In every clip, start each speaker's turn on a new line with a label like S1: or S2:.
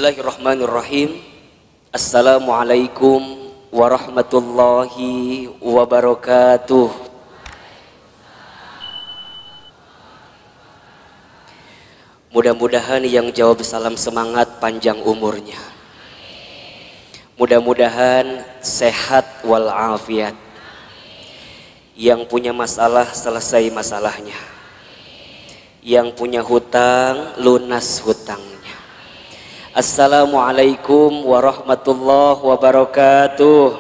S1: Bismillahirrahmanirrahim. Assalamualaikum warahmatullahi wabarakatuh. Mudah-mudahan yang jawab salam semangat panjang umurnya. Mudah-mudahan sehat walafiat. Yang punya masalah selesai masalahnya. Yang punya hutang lunas hutangnya. Assalamualaikum warahmatullahi wabarakatuh.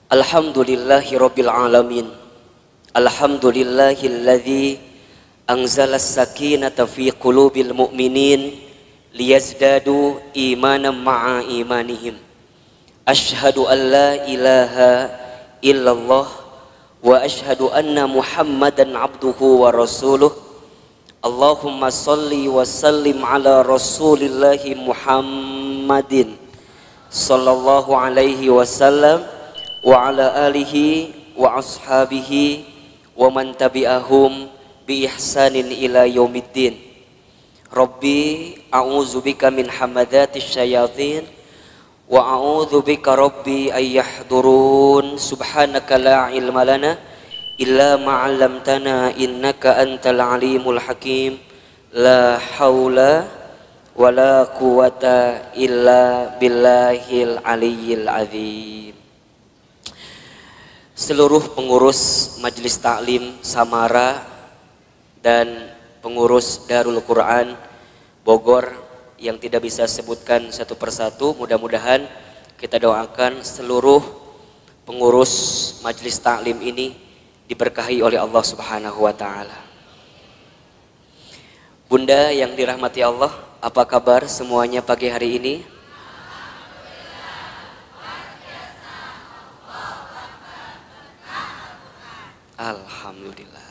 S1: Alhamdulillahirabbil alamin. Alhamdulillahilladzi anzala as-sakinata fi qulubil mu'minin liyazdadu imanan ma'a imanihim. Ashhadu an la ilaha illallah wa ashhadu anna Muhammadan abduhu wa rasuluh. Allahumma salli wa sallim ala rasulillahi Muhammadin sallallahu alaihi wasallam wa ala alihi wa ashabihi wa man tabi'ahum bi ihsanin ila yaumiddin. Rabbi a'udzubika min hamadatis syayatin wa a'udzu bika rabbi ay yahdurun. Subhanaka la ilma lana illa ma 'allamtana innaka antal alimul hakim. La haula wala quwata illa billahil aliyyil azim. Seluruh pengurus Majelis Taklim Samara dan pengurus Darul Quran Bogor yang tidak bisa sebutkan satu persatu, mudah-mudahan kita doakan seluruh pengurus Majelis Taklim ini diberkahi oleh Allah Subhanahu wa taala. Bunda yang dirahmati Allah, apa kabar semuanya pagi hari ini? Alhamdulillah.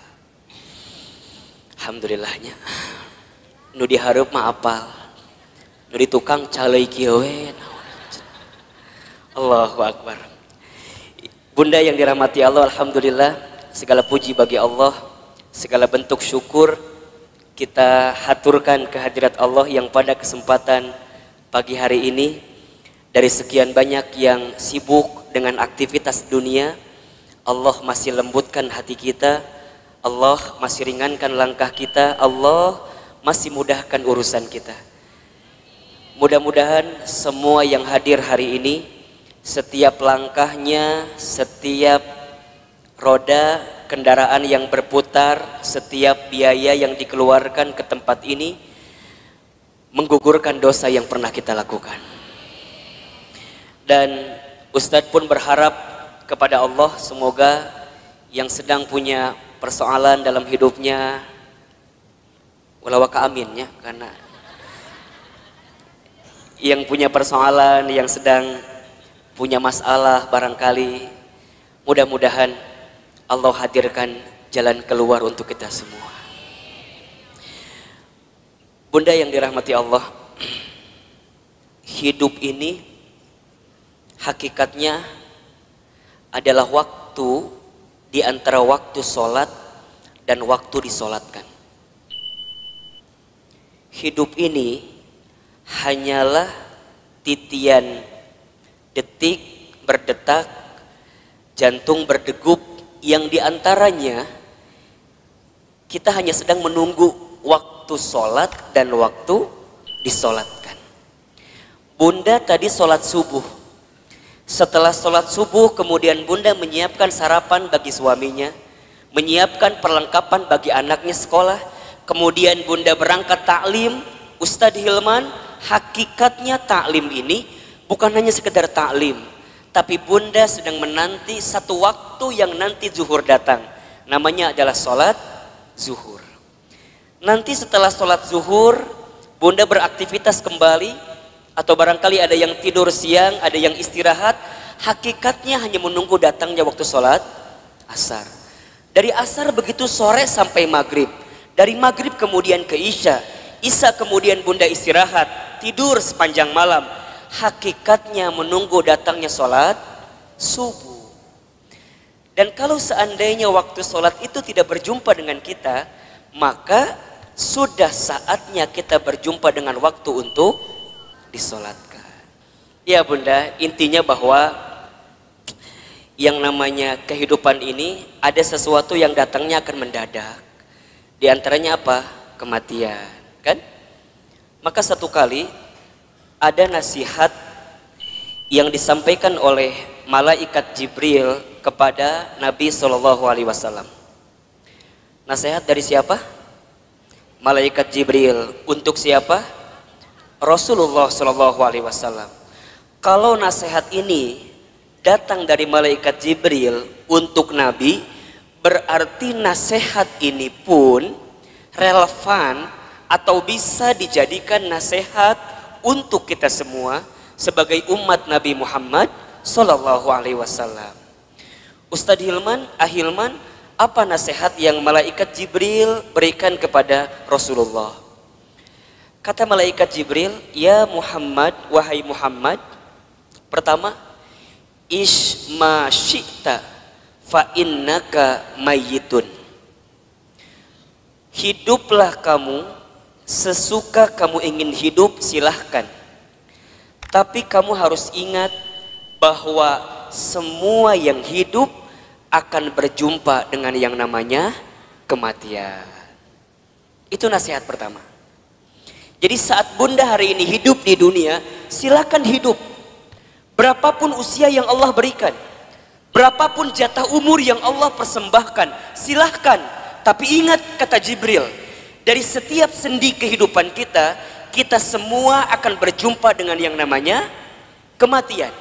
S1: Alhamdulillahnya. Nu dihareup mah apal. Nu di tukang calei kieu we. Allahu Akbar. Bunda yang dirahmati Allah, alhamdulillah, segala puji bagi Allah, segala bentuk syukur kita haturkan kehadirat Allah yang pada kesempatan pagi hari ini dari sekian banyak yang sibuk dengan aktivitas dunia, Allah masih lembutkan hati kita, Allah masih ringankan langkah kita, Allah masih mudahkan urusan kita. Mudah-mudahan semua yang hadir hari ini, setiap langkahnya, setiap roda kendaraan yang berputar, setiap biaya yang dikeluarkan ke tempat ini menggugurkan dosa yang pernah kita lakukan. Dan Ustadz pun berharap kepada Allah, semoga yang sedang punya persoalan dalam hidupnya, walawaka amin ya, karena yang punya persoalan, yang sedang punya masalah barangkali, mudah-mudahan Allah hadirkan jalan keluar untuk kita semua. Bunda yang dirahmati Allah, hidup ini hakikatnya adalah waktu di antara waktu sholat dan waktu disolatkan. Hidup ini hanyalah titian detik berdetak, jantung berdegup, yang diantaranya kita hanya sedang menunggu waktu sholat dan waktu disolatkan. Bunda tadi sholat subuh. Setelah sholat subuh kemudian bunda menyiapkan sarapan bagi suaminya, menyiapkan perlengkapan bagi anaknya sekolah, kemudian bunda berangkat taklim. Ustadz Hilman, hakikatnya taklim ini bukan hanya sekedar taklim, tapi bunda sedang menanti satu waktu yang nanti zuhur datang. Namanya adalah sholat zuhur. Nanti setelah sholat zuhur, bunda beraktivitas kembali, atau barangkali ada yang tidur siang, ada yang istirahat. Hakikatnya hanya menunggu datangnya waktu sholat asar. Dari asar begitu sore sampai maghrib. Dari maghrib kemudian ke isya. Isya kemudian bunda istirahat, tidur sepanjang malam. Hakikatnya menunggu datangnya sholat subuh. Dan kalau seandainya waktu sholat itu tidak berjumpa dengan kita, maka sudah saatnya kita berjumpa dengan waktu untuk disolatkan. Ya bunda, intinya bahwa yang namanya kehidupan ini ada sesuatu yang datangnya akan mendadak. Di antaranya apa? Kematian, kan? Maka satu kali ada nasihat yang disampaikan oleh malaikat Jibril kepada Nabi Shallallahu Alaihi Wasallam. Nasihat dari siapa? Malaikat Jibril untuk siapa? Rasulullah Shallallahu Alaihi Wasallam. Kalau nasihat ini datang dari malaikat Jibril untuk Nabi, berarti nasihat ini pun relevan atau bisa dijadikan nasihat untuk kita semua sebagai umat Nabi Muhammad Sallallahu Alaihi Wasallam. Ustadz Hilman, Ahilman, apa nasihat yang malaikat Jibril berikan kepada Rasulullah? Kata malaikat Jibril, ya Muhammad, wahai Muhammad, pertama, isma syi'ta fa innaka mayyitun. Hiduplah kamu sesuka kamu ingin hidup, silahkan. Tapi kamu harus ingat bahwa semua yang hidup akan berjumpa dengan yang namanya kematian. Itu nasihat pertama. Jadi saat bunda hari ini hidup di dunia, silakan hidup. Berapapun usia yang Allah berikan, berapapun jatah umur yang Allah persembahkan, silahkan. Tapi ingat kata Jibril, dari setiap sendi kehidupan kita, kita semua akan berjumpa dengan yang namanya kematian.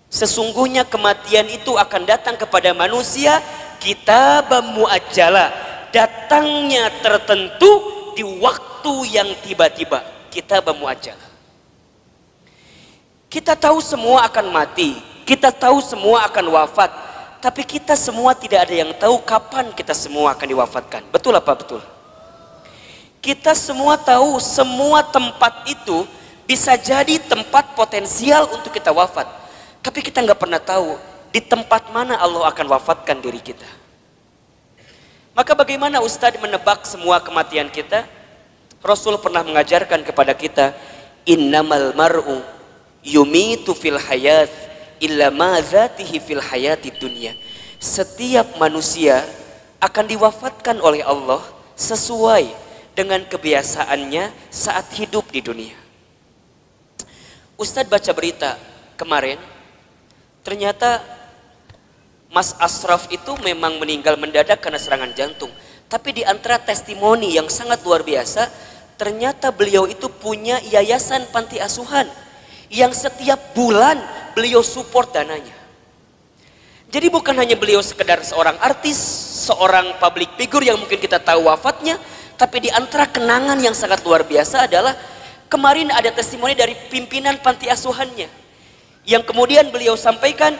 S1: Sesungguhnya kematian itu akan datang kepada manusia kitaban muajjala, datangnya tertentu di waktu yang tiba-tiba. Kitaban muajjala. Kita tahu semua akan mati, kita tahu semua akan wafat, tapi kita semua tidak ada yang tahu kapan kita semua akan diwafatkan. Betul apa betul? Kita semua tahu semua tempat itu bisa jadi tempat potensial untuk kita wafat. Tapi kita nggak pernah tahu di tempat mana Allah akan wafatkan diri kita. Maka bagaimana Ustadz menebak semua kematian kita? Rasul pernah mengajarkan kepada kita, innamal mar'u yumitu fil hayat illa ma dzatihi fil hayati dunya. Setiap manusia akan diwafatkan oleh Allah sesuai dengan kebiasaannya saat hidup di dunia. Ustadz baca berita kemarin, ternyata Mas Ashraf itu memang meninggal mendadak karena serangan jantung. Tapi di antara testimoni yang sangat luar biasa, ternyata beliau itu punya yayasan panti asuhan yang setiap bulan beliau support dananya. Jadi bukan hanya beliau sekedar seorang artis, seorang public figure yang mungkin kita tahu wafatnya, tapi di antara kenangan yang sangat luar biasa adalah kemarin ada testimoni dari pimpinan panti asuhannya, yang kemudian beliau sampaikan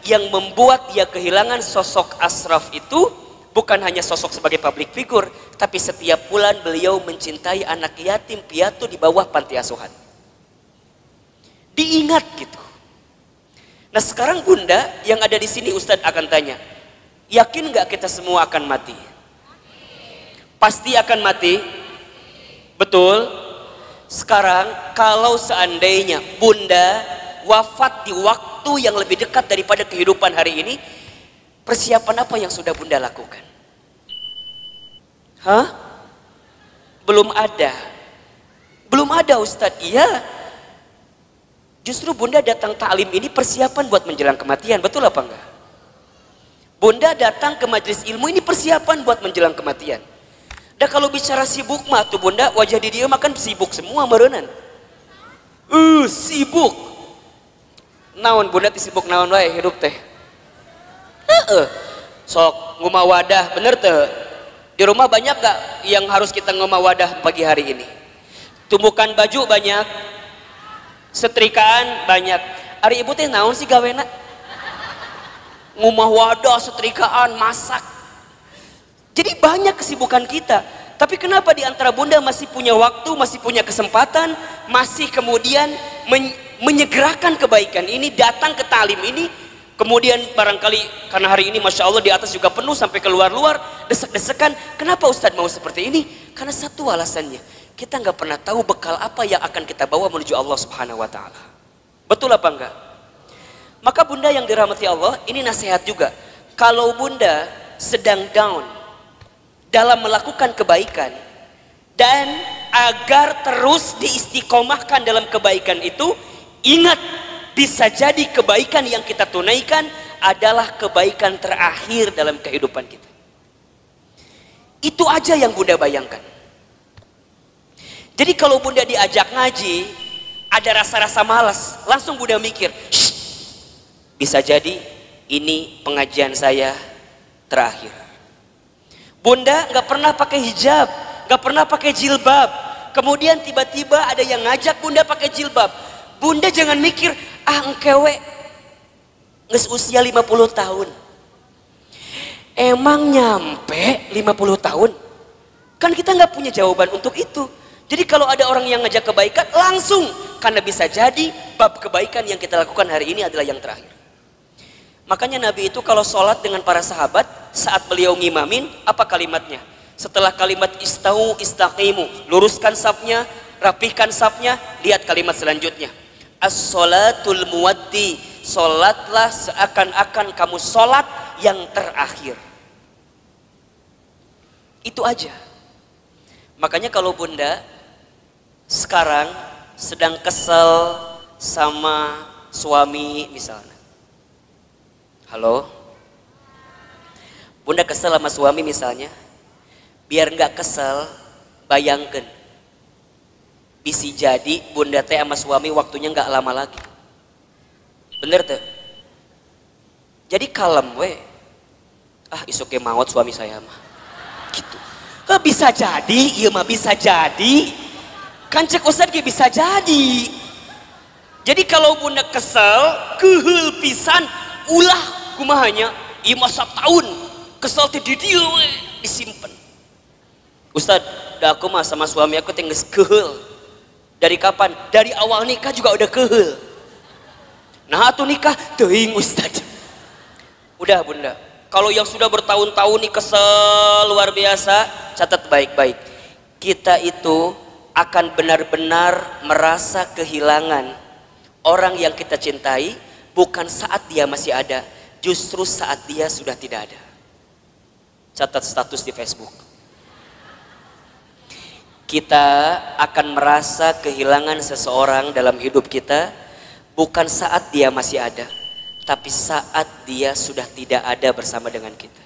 S1: yang membuat dia kehilangan sosok Ashraf itu bukan hanya sosok sebagai public figure, tapi setiap bulan beliau mencintai anak yatim piatu di bawah panti asuhan. Diingat gitu. Nah sekarang bunda yang ada di sini Ustadz akan tanya, yakin nggak kita semua akan mati? Pasti akan mati? Betul? Sekarang kalau seandainya bunda wafat di waktu yang lebih dekat daripada kehidupan hari ini, persiapan apa yang sudah bunda lakukan? Hah? Belum ada. Belum ada Ustadz. Iya. Justru bunda datang taklim ini persiapan buat menjelang kematian. Betul apa enggak? Bunda datang ke majelis ilmu ini persiapan buat menjelang kematian. Dan kalau bicara sibuk mah tuh bunda, wajah di dia makan sibuk semua merenan. Sibuk. Naon bunda sibuk naon wae hidup teh. Sok ngumah wadah bener teh. Di rumah banyak gak yang harus kita ngumah wadah pagi hari ini? Tumbukan baju banyak, setrikaan banyak. Ari ibu teh naon sih gawena? Ngumah wadah, setrikaan, masak. Jadi banyak kesibukan kita. Tapi kenapa di antara bunda masih punya waktu, masih punya kesempatan, masih kemudian menyegerakan kebaikan ini, datang ke talim ini, Kemudian barangkali karena hari ini Masya Allah di atas juga penuh sampai keluar-luar, desek-desekan. Kenapa Ustadz mau seperti ini? Karena satu alasannya, kita nggak pernah tahu bekal apa yang akan kita bawa menuju Allah Subhanahu Wa Taala. Betul apa enggak? Maka bunda yang dirahmati Allah, ini nasihat juga. Kalau bunda sedang down dalam melakukan kebaikan, dan agar terus diistiqomahkan dalam kebaikan itu, ingat, bisa jadi kebaikan yang kita tunaikan adalah kebaikan terakhir dalam kehidupan kita. Itu aja yang bunda bayangkan. Jadi kalau bunda diajak ngaji, ada rasa-rasa malas, langsung bunda mikir, bisa jadi ini pengajian saya terakhir. Bunda nggak pernah pakai hijab, nggak pernah pakai jilbab, kemudian tiba-tiba ada yang ngajak bunda pakai jilbab. Bunda jangan mikir, engkewe nges usia 50 tahun. Emang nyampe 50 tahun? Kan kita nggak punya jawaban untuk itu. Jadi kalau ada orang yang ngajak kebaikan, langsung, karena bisa jadi bab kebaikan yang kita lakukan hari ini adalah yang terakhir. Makanya Nabi itu kalau sholat dengan para sahabat, saat beliau ngimamin, apa kalimatnya? Setelah kalimat istau istaqimu, luruskan safnya, rapihkan safnya, lihat kalimat selanjutnya. As-sholatul muwaddi, sholatlah seakan-akan kamu sholat yang terakhir. Itu aja. Makanya kalau bunda sekarang sedang kesel sama suami misalnya. Halo? Bunda kesel sama suami misalnya. Biar nggak kesel, bayangkan. Bisa jadi bunda teh sama suami waktunya nggak lama lagi. Bener tuh? Jadi kalem we. Isuk ke maut suami saya mah. Gitu. Bisa jadi, iya mah bisa jadi. Kan cek Ustadz bisa jadi. Jadi kalau bunda kesel, kehul pisan, ulah kumahanya, iya masa tahun kesel teh di dia we, disimpan. Ustadz, dah aku mah sama suami aku tinggal kehul. Dari kapan? Dari awal nikah juga udah kehul. Nah atuh nikah teuing Ustadz. Udah bunda, kalau yang sudah bertahun-tahun nih kesel luar biasa, catat baik-baik. Kita itu akan benar-benar merasa kehilangan orang yang kita cintai, bukan saat dia masih ada, justru saat dia sudah tidak ada. Catat status di Facebook. Kita akan merasa kehilangan seseorang dalam hidup kita bukan saat dia masih ada, tapi saat dia sudah tidak ada bersama dengan kita.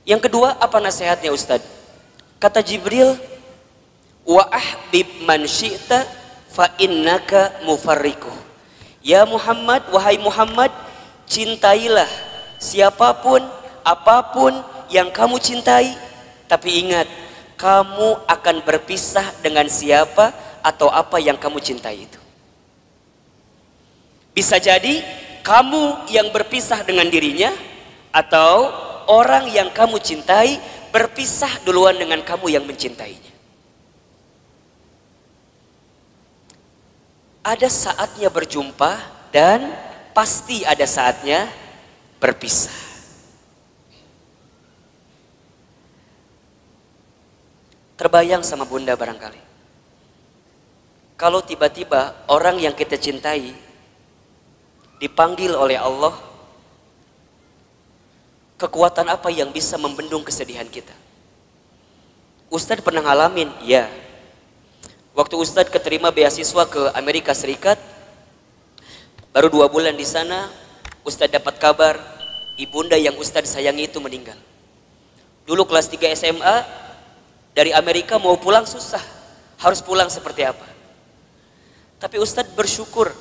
S1: Yang kedua, apa nasihatnya Ustadz? Kata Jibril, wa ahbib man syi'ta fa innaka mufarriquh. Ya Muhammad, wahai Muhammad, cintailah siapapun, apapun yang kamu cintai, tapi ingat, kamu akan berpisah dengan siapa atau apa yang kamu cintai itu. Bisa jadi kamu yang berpisah dengan dirinya, atau orang yang kamu cintai berpisah duluan dengan kamu yang mencintainya. Ada saatnya berjumpa dan pasti ada saatnya berpisah. Terbayang sama bunda barangkali, kalau tiba-tiba orang yang kita cintai dipanggil oleh Allah, kekuatan apa yang bisa membendung kesedihan kita? Ustadz pernah ngalamin, ya. Waktu Ustadz keterima beasiswa ke Amerika Serikat, baru 2 bulan di sana, Ustadz dapat kabar ibunda yang Ustadz sayangi itu meninggal. Dulu kelas 3 SMA, dari Amerika mau pulang susah, harus pulang seperti apa. Tapi Ustadz bersyukur,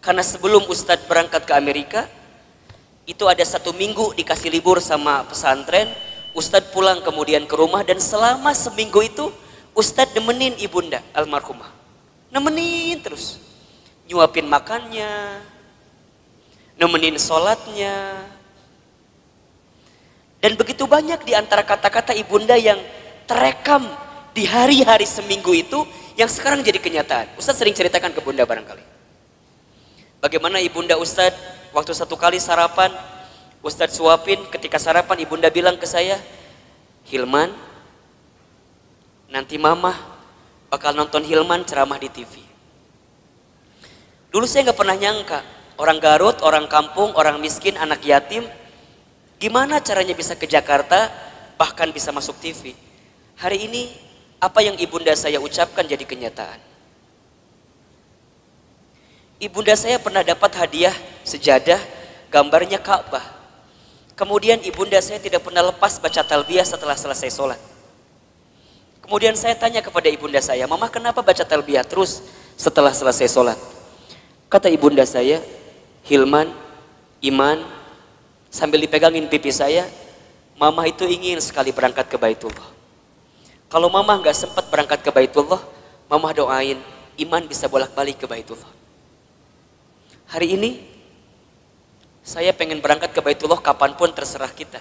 S1: karena sebelum Ustadz berangkat ke Amerika, itu ada 1 minggu dikasih libur sama pesantren, Ustadz pulang kemudian ke rumah, dan selama seminggu itu Ustadz nemenin ibunda almarhumah, nemenin terus, nyuapin makannya, nemenin sholatnya, dan begitu banyak di antara kata-kata ibunda yang terekam di hari-hari seminggu itu yang sekarang jadi kenyataan. Ustadz sering ceritakan ke bunda barangkali. Bagaimana ibunda Ustadz waktu satu kali sarapan, Ustadz suapin, ketika sarapan ibunda bilang ke saya, Hilman, nanti mama bakal nonton Hilman ceramah di TV. Dulu saya nggak pernah nyangka, orang Garut, orang kampung, orang miskin, anak yatim, gimana caranya bisa ke Jakarta, bahkan bisa masuk TV. Hari ini, apa yang ibunda saya ucapkan jadi kenyataan. Ibunda saya pernah dapat hadiah sejadah, gambarnya Ka'bah. Kemudian ibunda saya tidak pernah lepas baca talbiyah setelah selesai sholat. Kemudian saya tanya kepada ibunda saya, Mama kenapa baca talbiyah terus setelah selesai sholat? Kata ibunda saya, Hilman, Iman, sambil dipegangin pipi saya, Mama itu ingin sekali berangkat ke Baitullah. Kalau Mama nggak sempat berangkat ke Baitullah, Mama doain Iman bisa bolak-balik ke Baitullah. Hari ini, saya pengen berangkat ke Baitullah kapanpun terserah kita.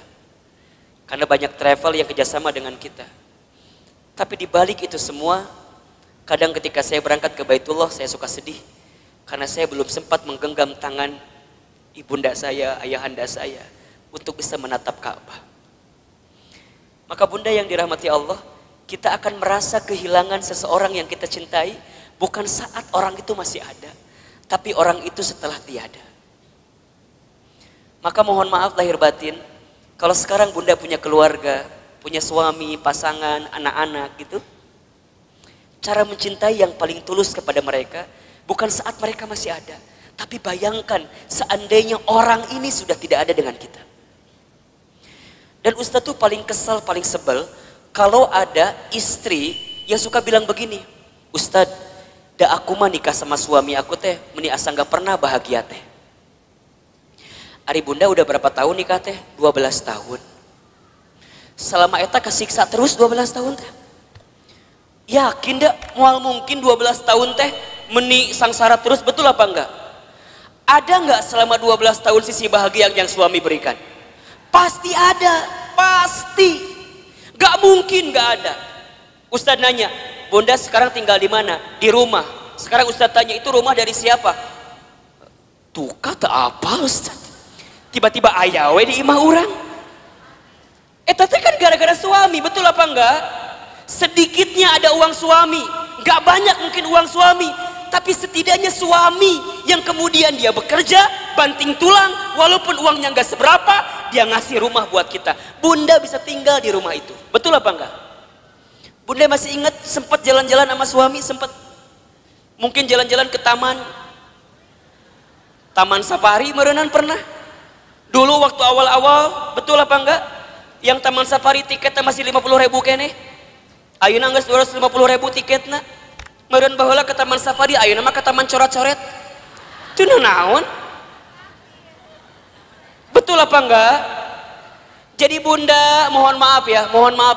S1: Karena banyak travel yang kerjasama dengan kita. Tapi di balik itu semua, kadang ketika saya berangkat ke Baitullah, saya suka sedih. Karena saya belum sempat menggenggam tangan ibunda saya, ayahanda saya untuk bisa menatap Ka'bah. Maka bunda yang dirahmati Allah, kita akan merasa kehilangan seseorang yang kita cintai bukan saat orang itu masih ada, tapi orang itu setelah tiada. Maka mohon maaf lahir batin, kalau sekarang bunda punya keluarga, punya suami, pasangan, anak-anak gitu, cara mencintai yang paling tulus kepada mereka bukan saat mereka masih ada, tapi bayangkan seandainya orang ini sudah tidak ada dengan kita. Dan Ustadz tuh paling kesal, paling sebel kalau ada istri yang suka bilang begini, Ustadz, da aku mah nikah sama suami aku teh, meni asa gak pernah bahagia teh. Ari bunda udah berapa tahun nikah teh? 12 tahun. Selama eta kesiksa terus 12 tahun teh. Yakin dah mual mungkin 12 tahun teh meni sangsara terus, betul apa enggak? Ada enggak selama 12 tahun sisi bahagia yang suami berikan? Pasti ada, pasti. Gak mungkin gak ada. Ustadz nanya, bunda sekarang tinggal di mana? Di rumah. Sekarang Ustadz tanya, itu rumah dari siapa? Tuh kata apa Ustadz? Tiba-tiba ayawe di imah orang. Tapi kan gara-gara suami, betul apa enggak? Sedikitnya ada uang suami, gak banyak mungkin uang suami, tapi setidaknya suami yang kemudian dia bekerja, banting tulang, walaupun uangnya gak seberapa, dia ngasih rumah buat kita. Bunda bisa tinggal di rumah itu, betul apa enggak? Bunda masih ingat sempat jalan-jalan sama suami, sempat mungkin jalan-jalan ke taman safari, merenan pernah? Dulu waktu awal-awal, betul apa enggak? Yang taman safari tiketnya masih 50.000 kene. Ayeuna geus 250.000 tiketna. Meureun baheula ke taman safari, ayeuna mah ke taman coret-coret. Teu naon? Betul apa enggak? Jadi bunda, mohon maaf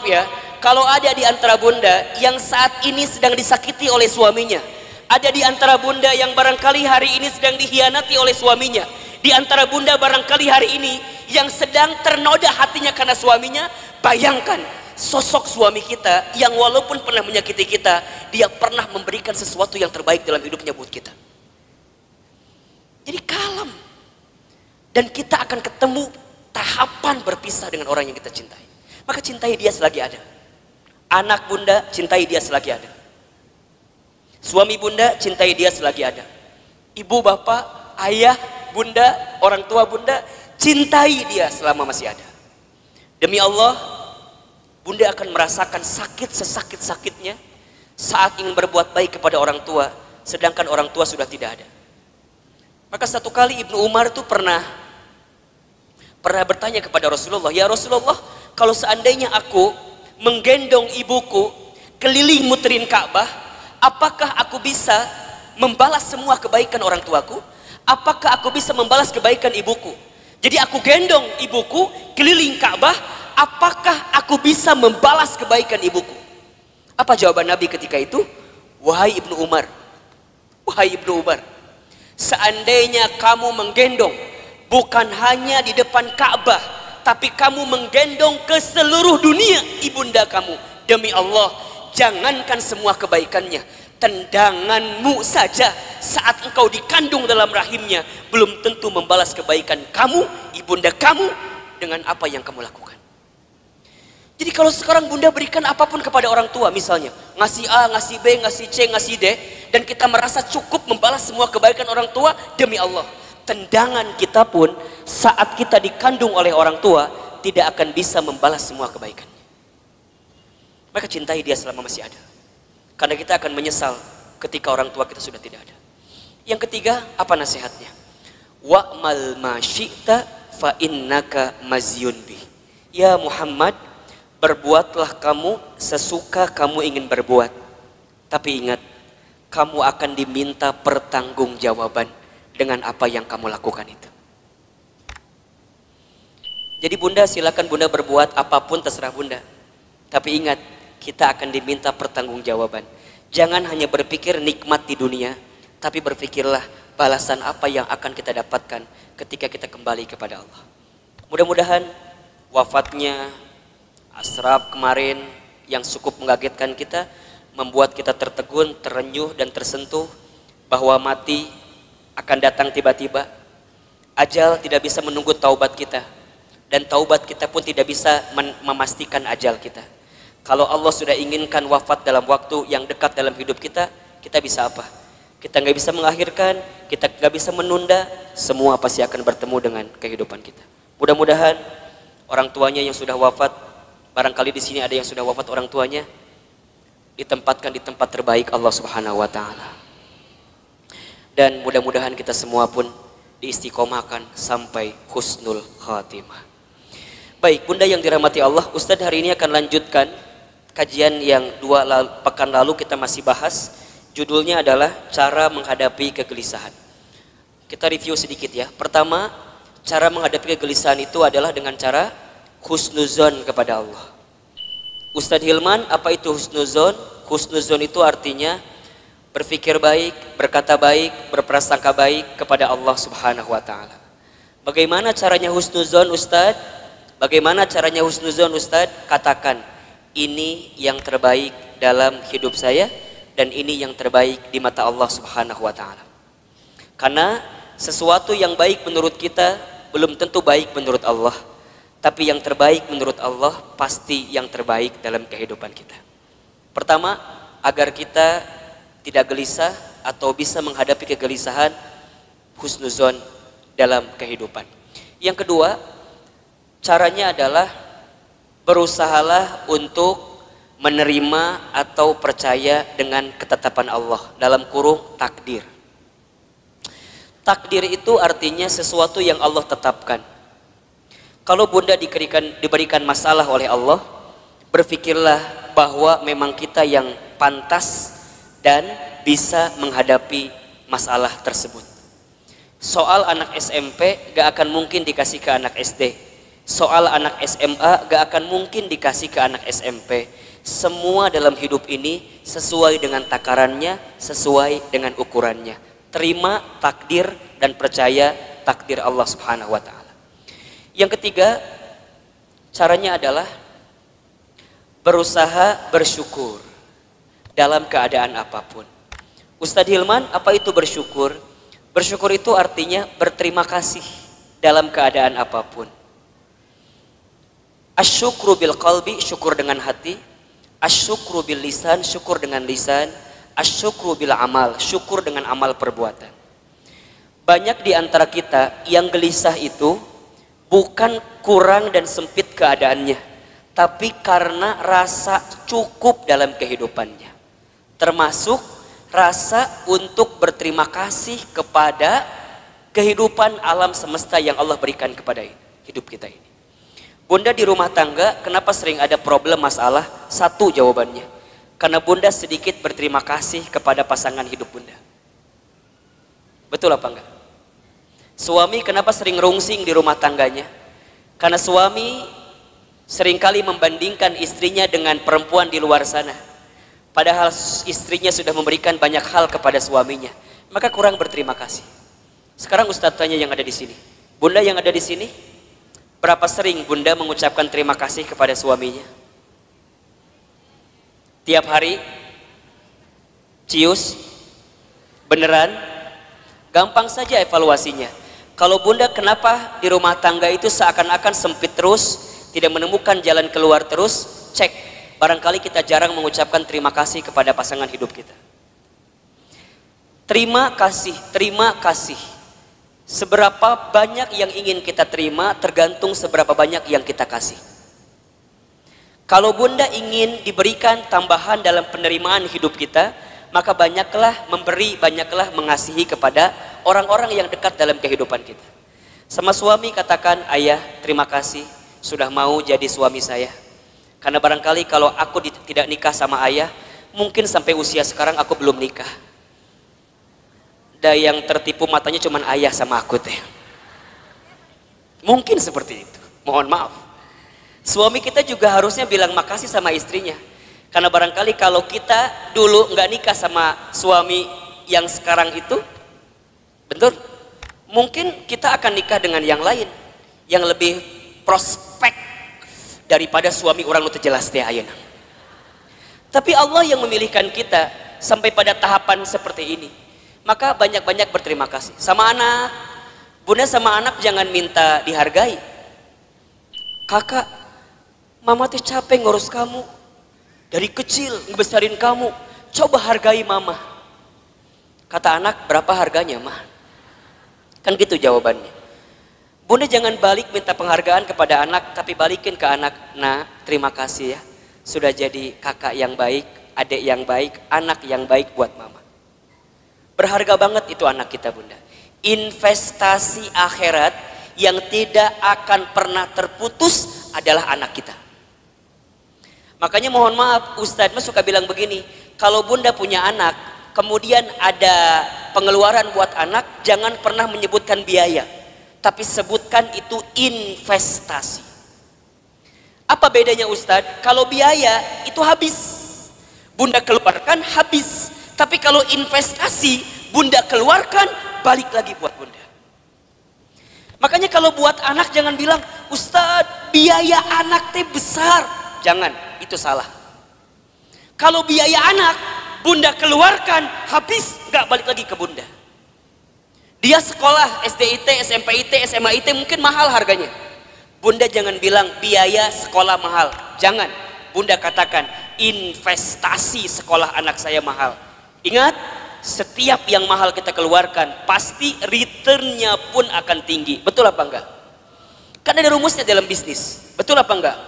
S1: ya. Kalau ada di antara bunda yang saat ini sedang disakiti oleh suaminya, ada di antara bunda yang barangkali hari ini sedang dikhianati oleh suaminya, di antara bunda barangkali hari ini yang sedang ternoda hatinya karena suaminya, bayangkan sosok suami kita yang walaupun pernah menyakiti kita, dia pernah memberikan sesuatu yang terbaik dalam hidupnya buat kita. Jadi kalem. Dan kita akan ketemu tahapan berpisah dengan orang yang kita cintai. Maka cintai dia selagi ada. Anak bunda, cintai dia selagi ada. Suami bunda, cintai dia selagi ada. Ibu, bapak, ayah, bunda, orang tua bunda, cintai dia selama masih ada. Demi Allah, bunda akan merasakan sakit sesakit-sakitnya saat ingin berbuat baik kepada orang tua, sedangkan orang tua sudah tidak ada. Maka satu kali Ibnu Umar tuh pernah bertanya kepada Rasulullah, ya Rasulullah, kalau seandainya aku menggendong ibuku keliling muterin Ka'bah, apakah aku bisa membalas semua kebaikan orang tuaku? Apakah aku bisa membalas kebaikan ibuku? Jadi aku gendong ibuku keliling Ka'bah, apakah aku bisa membalas kebaikan ibuku? Apa jawaban Nabi ketika itu? Wahai Ibnu Umar, seandainya kamu menggendong bukan hanya di depan Ka'bah, tapi kamu menggendong ke seluruh dunia ibunda kamu, demi Allah, jangankan semua kebaikannya, tendanganmu saja saat engkau dikandung dalam rahimnya belum tentu membalas kebaikan kamu, ibunda kamu, dengan apa yang kamu lakukan. Jadi kalau sekarang bunda berikan apapun kepada orang tua, misalnya ngasih A, ngasih B, ngasih C, ngasih D, dan kita merasa cukup membalas semua kebaikan orang tua, demi Allah, tendangan kita pun saat kita dikandung oleh orang tua tidak akan bisa membalas semua kebaikan. Maka cintai dia selama masih ada, karena kita akan menyesal ketika orang tua kita sudah tidak ada. Yang ketiga, apa nasihatnya? Wa'mal ma syi'ta fa innaka mazyun bi. Ya Muhammad, berbuatlah kamu sesuka kamu ingin berbuat. Tapi ingat, kamu akan diminta pertanggungjawaban dengan apa yang kamu lakukan itu. Jadi bunda, silakan bunda berbuat apapun terserah bunda. Tapi ingat, kita akan diminta pertanggungjawaban. Jangan hanya berpikir nikmat di dunia, tapi berpikirlah balasan apa yang akan kita dapatkan ketika kita kembali kepada Allah. Mudah-mudahan wafatnya Ashraf kemarin yang cukup mengagetkan kita, membuat kita tertegun, terenyuh dan tersentuh bahwa mati akan datang tiba-tiba. Ajal tidak bisa menunggu taubat kita, dan taubat kita pun tidak bisa memastikan ajal kita. Kalau Allah sudah inginkan wafat dalam waktu yang dekat dalam hidup kita, kita bisa apa? Kita nggak bisa mengakhirkan, kita nggak bisa menunda, semua pasti akan bertemu dengan kehidupan kita. Mudah-mudahan orang tuanya yang sudah wafat, barangkali di sini ada yang sudah wafat orang tuanya, ditempatkan di tempat terbaik Allah Subhanahu wa taala. Dan mudah-mudahan kita semua pun diistiqomahkan sampai husnul khatimah. Baik, bunda yang dirahmati Allah, Ustadz hari ini akan lanjutkan kajian yang pekan lalu kita masih bahas. Judulnya adalah cara menghadapi kegelisahan. Kita review sedikit ya. Pertama, cara menghadapi kegelisahan itu adalah dengan cara husnuzon kepada Allah. Ustadz Hilman, apa itu husnuzon? Husnuzon itu artinya berpikir baik, berkata baik, berprasangka baik kepada Allah Subhanahu wa taala. Bagaimana caranya husnuzon, Ustadz? Bagaimana caranya husnuzon, Ustadz? Katakan, ini yang terbaik dalam hidup saya dan ini yang terbaik di mata Allah Subhanahu wa taala. Karena sesuatu yang baik menurut kita belum tentu baik menurut Allah, tapi yang terbaik menurut Allah pasti yang terbaik dalam kehidupan kita. Pertama, agar kita tidak gelisah atau bisa menghadapi kegelisahan, husnuzon dalam kehidupan. Yang kedua, caranya adalah berusahalah untuk menerima atau percaya dengan ketetapan Allah, dalam kurung takdir. Takdir itu artinya sesuatu yang Allah tetapkan. Kalau bunda diberikan masalah oleh Allah, berpikirlah bahwa memang kita yang pantas dan bisa menghadapi masalah tersebut. Soal anak SMP gak akan mungkin dikasih ke anak SD. Soal anak SMA gak akan mungkin dikasih ke anak SMP. Semua dalam hidup ini sesuai dengan takarannya, sesuai dengan ukurannya. Terima takdir dan percaya takdir Allah Subhanahu wa taala. Yang ketiga, caranya adalah berusaha bersyukur dalam keadaan apapun. Ustadz Hilman, apa itu bersyukur? Bersyukur itu artinya berterima kasih dalam keadaan apapun. Asyukru bil qalbi, syukur dengan hati. Asyukru bil lisan, syukur dengan lisan. Asyukru bil amal, syukur dengan amal perbuatan. Banyak di antara kita yang gelisah itu bukan kurang dan sempit keadaannya, tapi karena rasa cukup dalam kehidupannya. Termasuk rasa untuk berterima kasih kepada kehidupan alam semesta yang Allah berikan kepada hidup kita ini. Bunda di rumah tangga, kenapa sering ada problem masalah? Satu jawabannya, karena bunda sedikit berterima kasih kepada pasangan hidup bunda. Betul apa enggak? Suami kenapa sering rungsing di rumah tangganya? Karena suami seringkali membandingkan istrinya dengan perempuan di luar sana. Padahal istrinya sudah memberikan banyak hal kepada suaminya, maka kurang berterima kasih. Sekarang Ustadz tanya yang ada di sini, bunda yang ada di sini, berapa sering bunda mengucapkan terima kasih kepada suaminya? Tiap hari? Cius? Beneran? Gampang saja evaluasinya. Kalau bunda kenapa di rumah tangga itu seakan-akan sempit terus, tidak menemukan jalan keluar terus, cek. Barangkali kita jarang mengucapkan terima kasih kepada pasangan hidup kita. Terima kasih, terima kasih. Seberapa banyak yang ingin kita terima tergantung seberapa banyak yang kita kasih. Kalau bunda ingin diberikan tambahan dalam penerimaan hidup kita, maka banyaklah memberi, banyaklah mengasihi kepada orang-orang yang dekat dalam kehidupan kita. Sama suami katakan, ayah terima kasih sudah mau jadi suami saya. Karena barangkali kalau aku tidak nikah sama ayah, mungkin sampai usia sekarang aku belum nikah. Dan yang tertipu matanya cuman ayah sama aku teh. Mungkin seperti itu, mohon maaf. Suami kita juga harusnya bilang makasih sama istrinya. Karena barangkali kalau kita dulu nggak nikah sama suami yang sekarang itu, betul, mungkin kita akan nikah dengan yang lain, yang lebih prospek daripada suami orang itu jelas teh ayeuna. Tapi Allah yang memilihkan kita sampai pada tahapan seperti ini. Maka banyak-banyak berterima kasih. Sama anak, bunda sama anak jangan minta dihargai. Kakak, mama tuh capek ngurus kamu. Dari kecil ngebesarin kamu, coba hargai mama. Kata anak, berapa harganya mah? Kan gitu jawabannya. Bunda jangan balik minta penghargaan kepada anak, tapi balikin ke anak. Nah, terima kasih ya, sudah jadi kakak yang baik, adik yang baik, anak yang baik buat mama. Berharga banget itu anak kita bunda. Investasi akhirat yang tidak akan pernah terputus adalah anak kita. Makanya mohon maaf, Ustadz mah suka bilang begini, kalau bunda punya anak, kemudian ada pengeluaran buat anak, jangan pernah menyebutkan biaya, tapi sebutkan itu investasi. Apa bedanya Ustadz? Kalau biaya itu habis, bunda keluarkan habis, tapi kalau investasi, bunda keluarkan balik lagi buat bunda. Makanya kalau buat anak jangan bilang, Ustadz biaya anak teh besar, jangan. Itu salah. Kalau biaya anak bunda keluarkan habis, nggak balik lagi ke bunda. Dia sekolah SDIT, SMPIT, SMAIT mungkin mahal harganya. Bunda jangan bilang biaya sekolah mahal, jangan. Bunda katakan investasi sekolah anak saya mahal. Ingat, setiap yang mahal kita keluarkan pasti returnnya pun akan tinggi. Betul apa enggak? Kan ada rumusnya dalam bisnis. Betul apa enggak?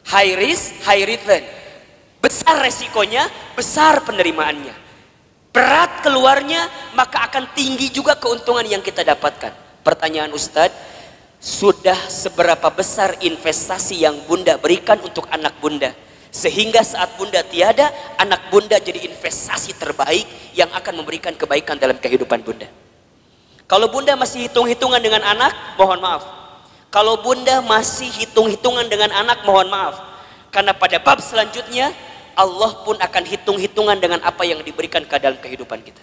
S1: High risk, high return. Besar resikonya, besar penerimaannya. Berat keluarnya, maka akan tinggi juga keuntungan yang kita dapatkan. Pertanyaan Ustadz, sudah seberapa besar investasi yang bunda berikan untuk anak bunda? Sehingga saat bunda tiada, anak bunda jadi investasi terbaik yang akan memberikan kebaikan dalam kehidupan bunda. Kalau bunda masih hitung-hitungan dengan anak, mohon maaf. Kalau bunda masih hitung-hitungan dengan anak, mohon maaf. Karena pada bab selanjutnya, Allah pun akan hitung-hitungan dengan apa yang diberikan ke dalam kehidupan kita.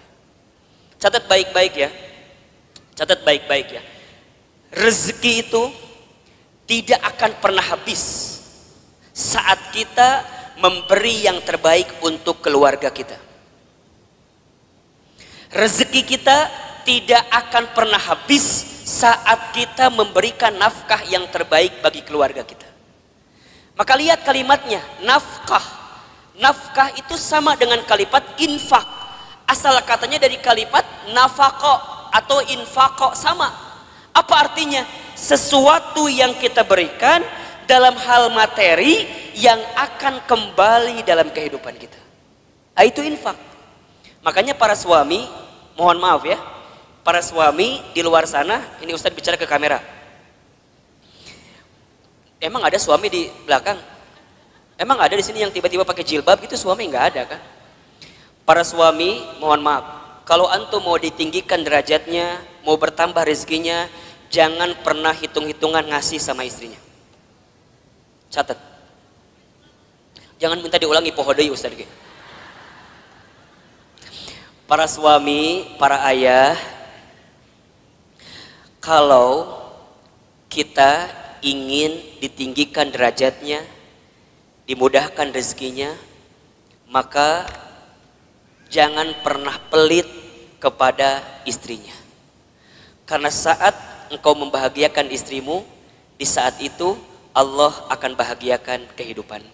S1: Catat baik-baik ya. Catat baik-baik ya. Rezeki itu tidak akan pernah habis saat kita memberi yang terbaik untuk keluarga kita. Rezeki kita tidak akan pernah habis saat kita memberikan nafkah yang terbaik bagi keluarga kita. Maka lihat kalimatnya, nafkah. Nafkah itu sama dengan kalimat infak. Asal katanya dari kalimat nafako atau infako, sama. Apa artinya? Sesuatu yang kita berikan dalam hal materi yang akan kembali dalam kehidupan kita. Nah, itu infak. Makanya para suami, mohon maaf ya, para suami di luar sana, ini Ustadz bicara ke kamera. Emang ada suami di belakang? Emang ada di sini yang tiba-tiba pakai jilbab gitu? Suami nggak ada kan? Para suami, mohon maaf, kalau antum mau ditinggikan derajatnya, mau bertambah rezekinya, jangan pernah hitung-hitungan ngasih sama istrinya. Catat. Jangan minta diulangi pohodoi Ustadz. Para suami, para ayah, kalau kita ingin ditinggikan derajatnya, dimudahkan rezekinya, maka jangan pernah pelit kepada istrinya. Karena saat engkau membahagiakan istrimu, di saat itu Allah akan bahagiakan kehidupan.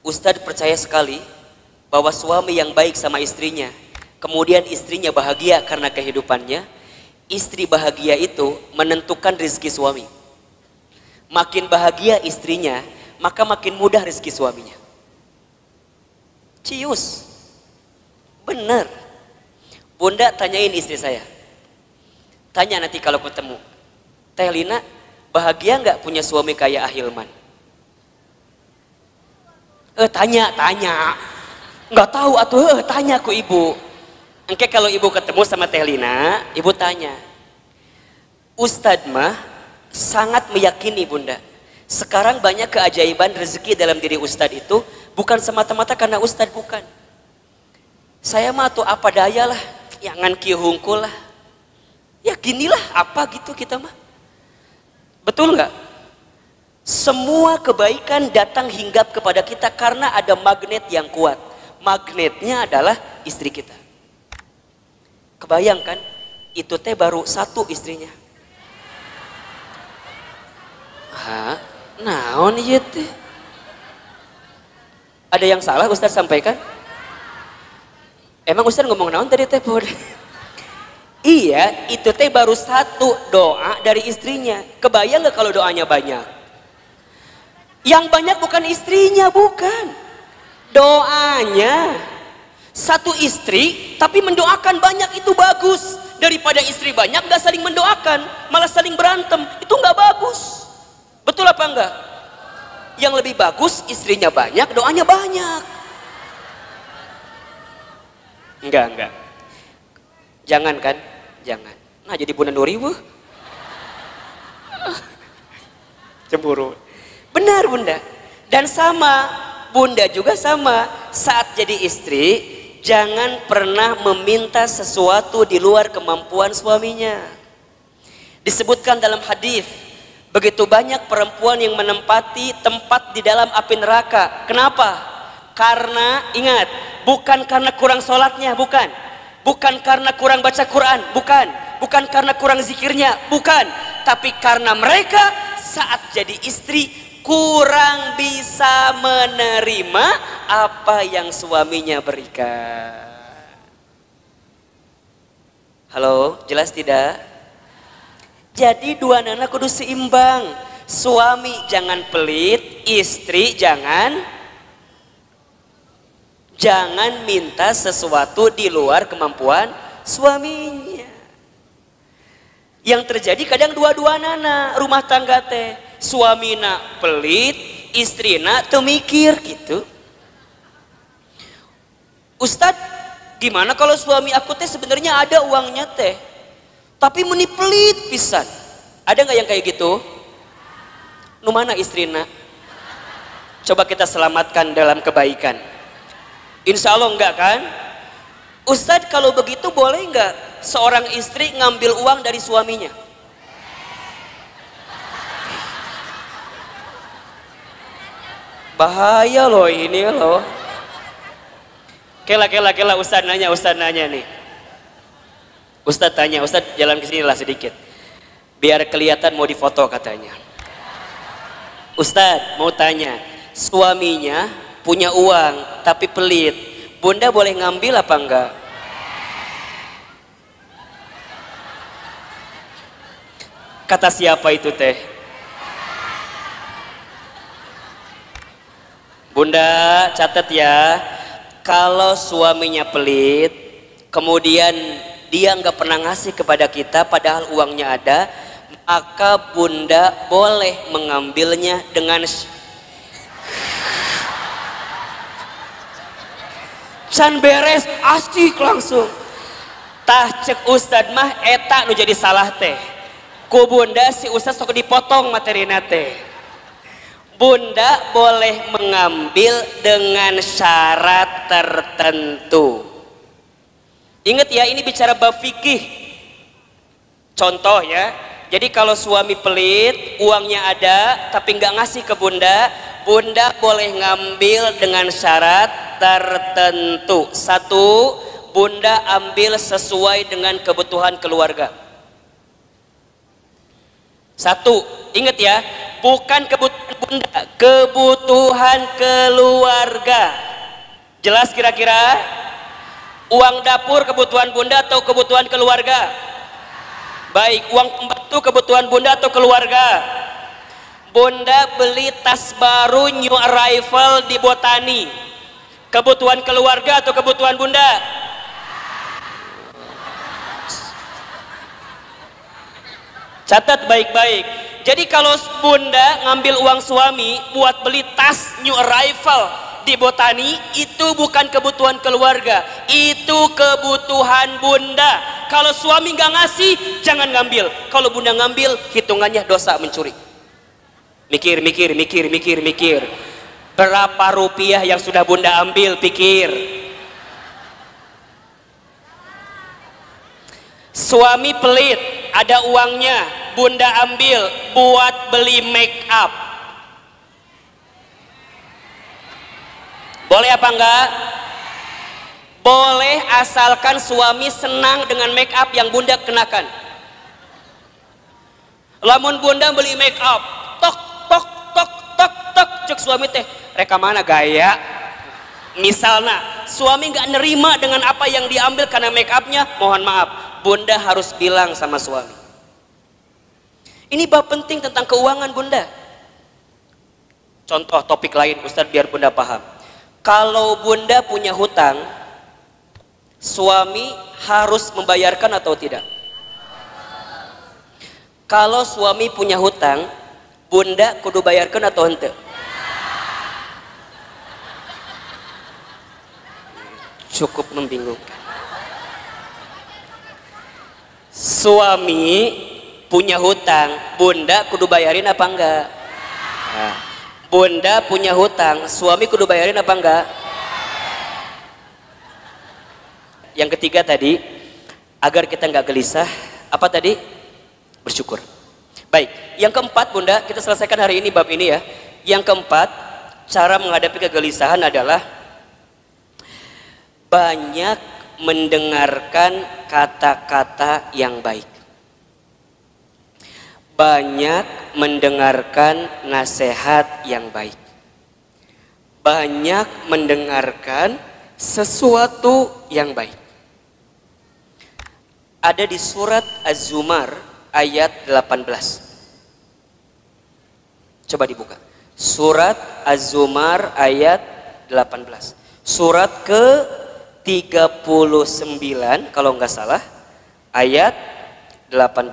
S1: Ustadz percaya sekali bahwa suami yang baik sama istrinya, kemudian istrinya bahagia karena kehidupannya, istri bahagia itu menentukan rezeki suami. Makin bahagia istrinya, maka makin mudah rezeki suaminya. Cius, bener. Bunda tanyain istri saya, tanya nanti kalau ketemu, Teh Lina bahagia nggak punya suami kayak Ahilman? Tanya, nggak tahu atuh, tanya ku ibu. Engke kalau ibu ketemu sama Teh Lina, ibu tanya. Ustadz mah sangat meyakini Bunda, sekarang banyak keajaiban rezeki dalam diri Ustadz itu bukan semata-mata karena Ustadz, bukan. Saya mah tuh apa daya lah, jangan kieu hungkul lah. Ya ginilah apa gitu kita mah. Betul nggak? Semua kebaikan datang hinggap kepada kita karena ada magnet yang kuat. Magnetnya adalah istri kita. Kebayang kan? Itu teh baru satu istrinya. Hah? Naon ieu teh? Ada yang salah Ustaz sampaikan? Emang Ustaz ngomong naon tadi teh? Iya, itu teh baru satu doa dari istrinya. Kebayang gak kalau doanya banyak? Yang banyak bukan istrinya, bukan. Doanya. Satu istri tapi mendoakan banyak, itu bagus. Daripada istri banyak gak saling mendoakan, malah saling berantem, itu gak bagus. Betul apa enggak? Yang lebih bagus istrinya banyak, doanya banyak. Enggak. Jangan kan? Jangan. Nah jadi Bunda Nuri cemburu. Benar Bunda. Dan sama, Bunda juga sama. Saat jadi istri, jangan pernah meminta sesuatu di luar kemampuan suaminya. Disebutkan dalam hadis, begitu banyak perempuan yang menempati tempat di dalam api neraka. Kenapa? Karena ingat, bukan karena kurang sholatnya, bukan. Bukan karena kurang baca Quran, bukan. Bukan karena kurang zikirnya, bukan. Tapi karena mereka saat jadi istri kurang bisa menerima apa yang suaminya berikan. Halo, jelas tidak? Jadi dua nana kudu seimbang. Suami jangan pelit, istri jangan minta sesuatu di luar kemampuan suaminya. Yang terjadi kadang dua-dua nana rumah tangga teh, suamina pelit, istrina teu mikir gitu. Ustadz, gimana kalau suami aku teh sebenarnya ada uangnya teh, tapi meni pelit pisan? Ada nggak yang kayak gitu? Nu mana istrina? Coba kita selamatkan dalam kebaikan. Insya Allah enggak kan? Ustadz, kalau begitu boleh enggak seorang istri ngambil uang dari suaminya? Bahaya loh ini loh. Kela Ustadz nanya nih. Ustadz tanya, Ustadz jalan ke sini lah sedikit. Biar kelihatan mau difoto katanya. Ustadz mau tanya, suaminya punya uang tapi pelit, Bunda boleh ngambil apa enggak? Kata siapa itu teh? Bunda catat ya, kalau suaminya pelit kemudian dia nggak pernah ngasih kepada kita padahal uangnya ada, maka Bunda boleh mengambilnya dengan can beres, asik langsung. Tah cek Ustadz mah eta nu jadi salah teh. Ku Bunda si Ustadz sok dipotong materina teh. Bunda boleh mengambil dengan syarat tertentu. Ingat ya, ini bicara bab fikih. Contoh ya, jadi kalau suami pelit, uangnya ada tapi nggak ngasih ke Bunda, bunda boleh ngambil dengan syarat tertentu. Satu, bunda ambil sesuai dengan kebutuhan keluarga. Satu, ingat ya, bukan kebutuhan bunda, kebutuhan keluarga. Jelas kira-kira? Uang dapur kebutuhan bunda atau kebutuhan keluarga? Baik, uang pembantu kebutuhan bunda atau keluarga? Bunda beli tas baru new arrival di Botani, kebutuhan keluarga atau kebutuhan bunda? Catat baik-baik. Jadi kalau bunda ngambil uang suami buat beli tas new arrival di Botani, itu bukan kebutuhan keluarga, itu kebutuhan bunda. Kalau suami nggak ngasih, jangan ngambil. Kalau bunda ngambil, hitungannya dosa mencuri. Mikir. Berapa rupiah yang sudah bunda ambil, pikir. Suami pelit, ada uangnya, bunda ambil buat beli make up. Boleh apa enggak? Boleh, asalkan suami senang dengan make up yang bunda kenakan. Lamun bunda beli make up, tok cek suami teh, reka mana gaya? Misalnya suami nggak nerima dengan apa yang diambil karena make upnya, mohon maaf, bunda harus bilang sama suami. Ini bab penting tentang keuangan bunda. Contoh topik lain Ustadz biar bunda paham. Kalau bunda punya hutang, suami harus membayarkan atau tidak? Kalau suami punya hutang, bunda kudu bayarkan atau henteu? Cukup membingungkan. Suami punya hutang, bunda kudu bayarin apa enggak? Nah, bunda punya hutang, suami kudu bayarin apa enggak? Yang ketiga tadi, agar kita nggak gelisah, apa tadi? Bersyukur. Baik, yang keempat bunda, kita selesaikan hari ini bab ini ya. Yang keempat, cara menghadapi kegelisahan adalah banyak mendengarkan kata-kata yang baik. Banyak mendengarkan nasihat yang baik. Banyak mendengarkan sesuatu yang baik. Ada di surat Az-Zumar ayat 18. Coba dibuka. Surat Az-Zumar ayat 18. Surat ke 39 kalau nggak salah, ayat 18.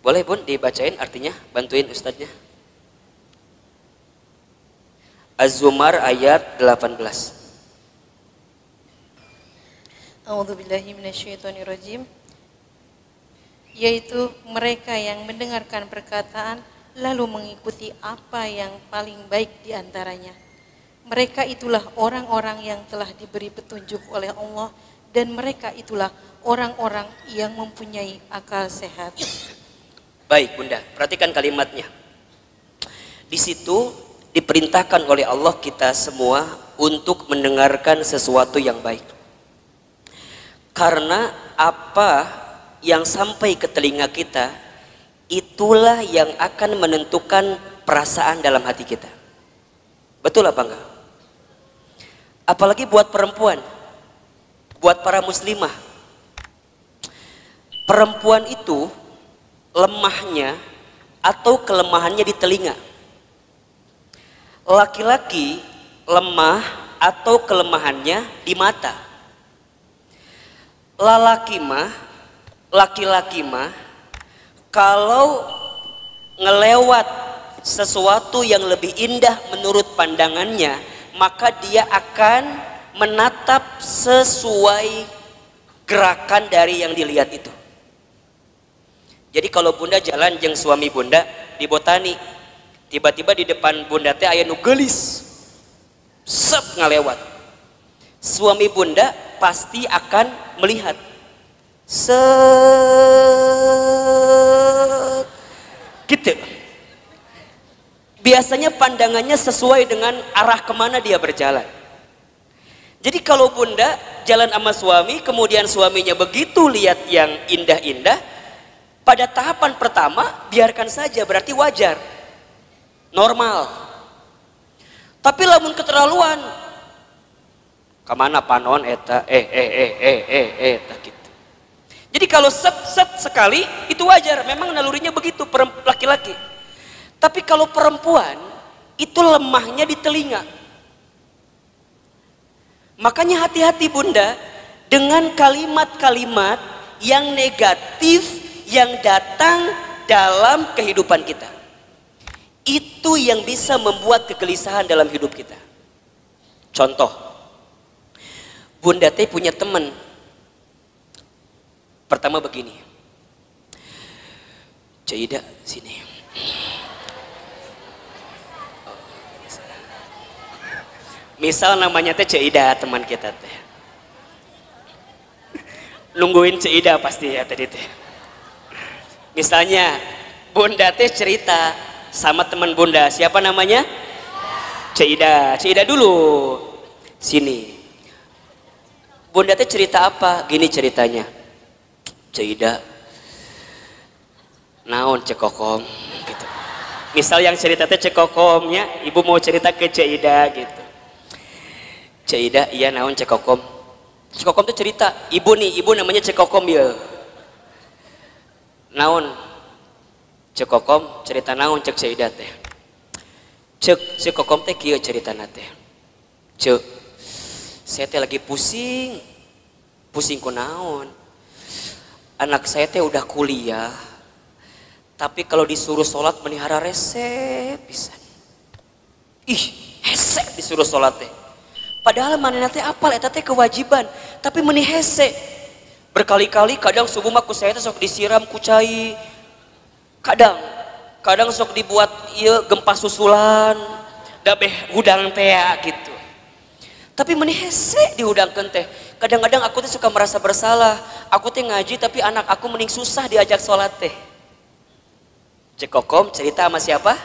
S1: Boleh bun dibacain artinya, bantuin ustadznya. Az-Zumar ayat 18.
S2: A'udzubillahi minasyaitonirrajim. Yaitu mereka yang mendengarkan perkataan lalu mengikuti apa yang paling baik di antaranya. Mereka itulah orang-orang yang telah diberi petunjuk oleh Allah, dan mereka itulah orang-orang yang mempunyai akal sehat.
S1: Baik bunda, perhatikan kalimatnya. Di situ diperintahkan oleh Allah kita semua untuk mendengarkan sesuatu yang baik. Karena apa yang sampai ke telinga kita, itulah yang akan menentukan perasaan dalam hati kita. Betul apa enggak? Apalagi buat perempuan, buat para muslimah. Perempuan itu lemahnya atau kelemahannya di telinga. Laki-laki lemah atau kelemahannya di mata. Laki-laki mah kalau ngelewat sesuatu yang lebih indah menurut pandangannya, maka dia akan menatap sesuai gerakan dari yang dilihat itu. Jadi kalau bunda jalan jeung suami bunda di Botani, tiba-tiba di depan bunda teh aya nu geulis, sep ngalewat. Suami bunda pasti akan melihat, set, gitu. biasanya pandangannya sesuai dengan arah kemana dia berjalan. Jadi kalau bunda jalan sama suami, kemudian suaminya begitu lihat yang indah-indah, pada tahapan pertama biarkan saja, berarti wajar, normal. Tapi lamun keterlaluan, kemana panon eta, tak gitu. Jadi kalau set sekali itu wajar, memang nalurinya begitu laki-laki. Tapi kalau perempuan itu lemahnya di telinga. Makanya hati-hati bunda dengan kalimat-kalimat yang negatif yang datang dalam kehidupan kita. Itu yang bisa membuat kegelisahan dalam hidup kita. Contoh, bunda teh punya teman. Pertama begini, Cida sini. Misal namanya teh Cida, teman kita teh. Nungguin Cida pasti ya tadi teh. Misalnya bunda teh cerita sama teman bunda, siapa namanya? Cida. Cida dulu. Sini. Bunda teh cerita apa? Gini ceritanya. Cida, naon cekokom gitu. Misal yang cerita teh cekokomnya, ibu mau cerita ke Cida gitu. Cida, iya naon cekokom. Cekokom tuh cerita, ibu namanya cekokom ya. Naon cekokom, cerita naon cek Cida teh. Cekokom teh kieu ceritana teh. Cek, saya teh lagi pusing ku naon. Anak saya teh udah kuliah, tapi kalau disuruh sholat melihara rese pisan. Ih, hese disuruh sholat teh. Padahal manehna teh apal eta teh kewajiban, tapi meuni hese. Berkali-kali kadang subuh mah ku saya teh sok disiram ku cai. Kadang sok dibuat ieu gempa susulan, da beh hudang teh gitu. Tapi meuni hese dihudangkeun teh. Kadang-kadang aku tuh suka merasa bersalah. Aku teh ngaji tapi anak aku mending susah diajak sholat teh. Cekokom cerita sama siapa?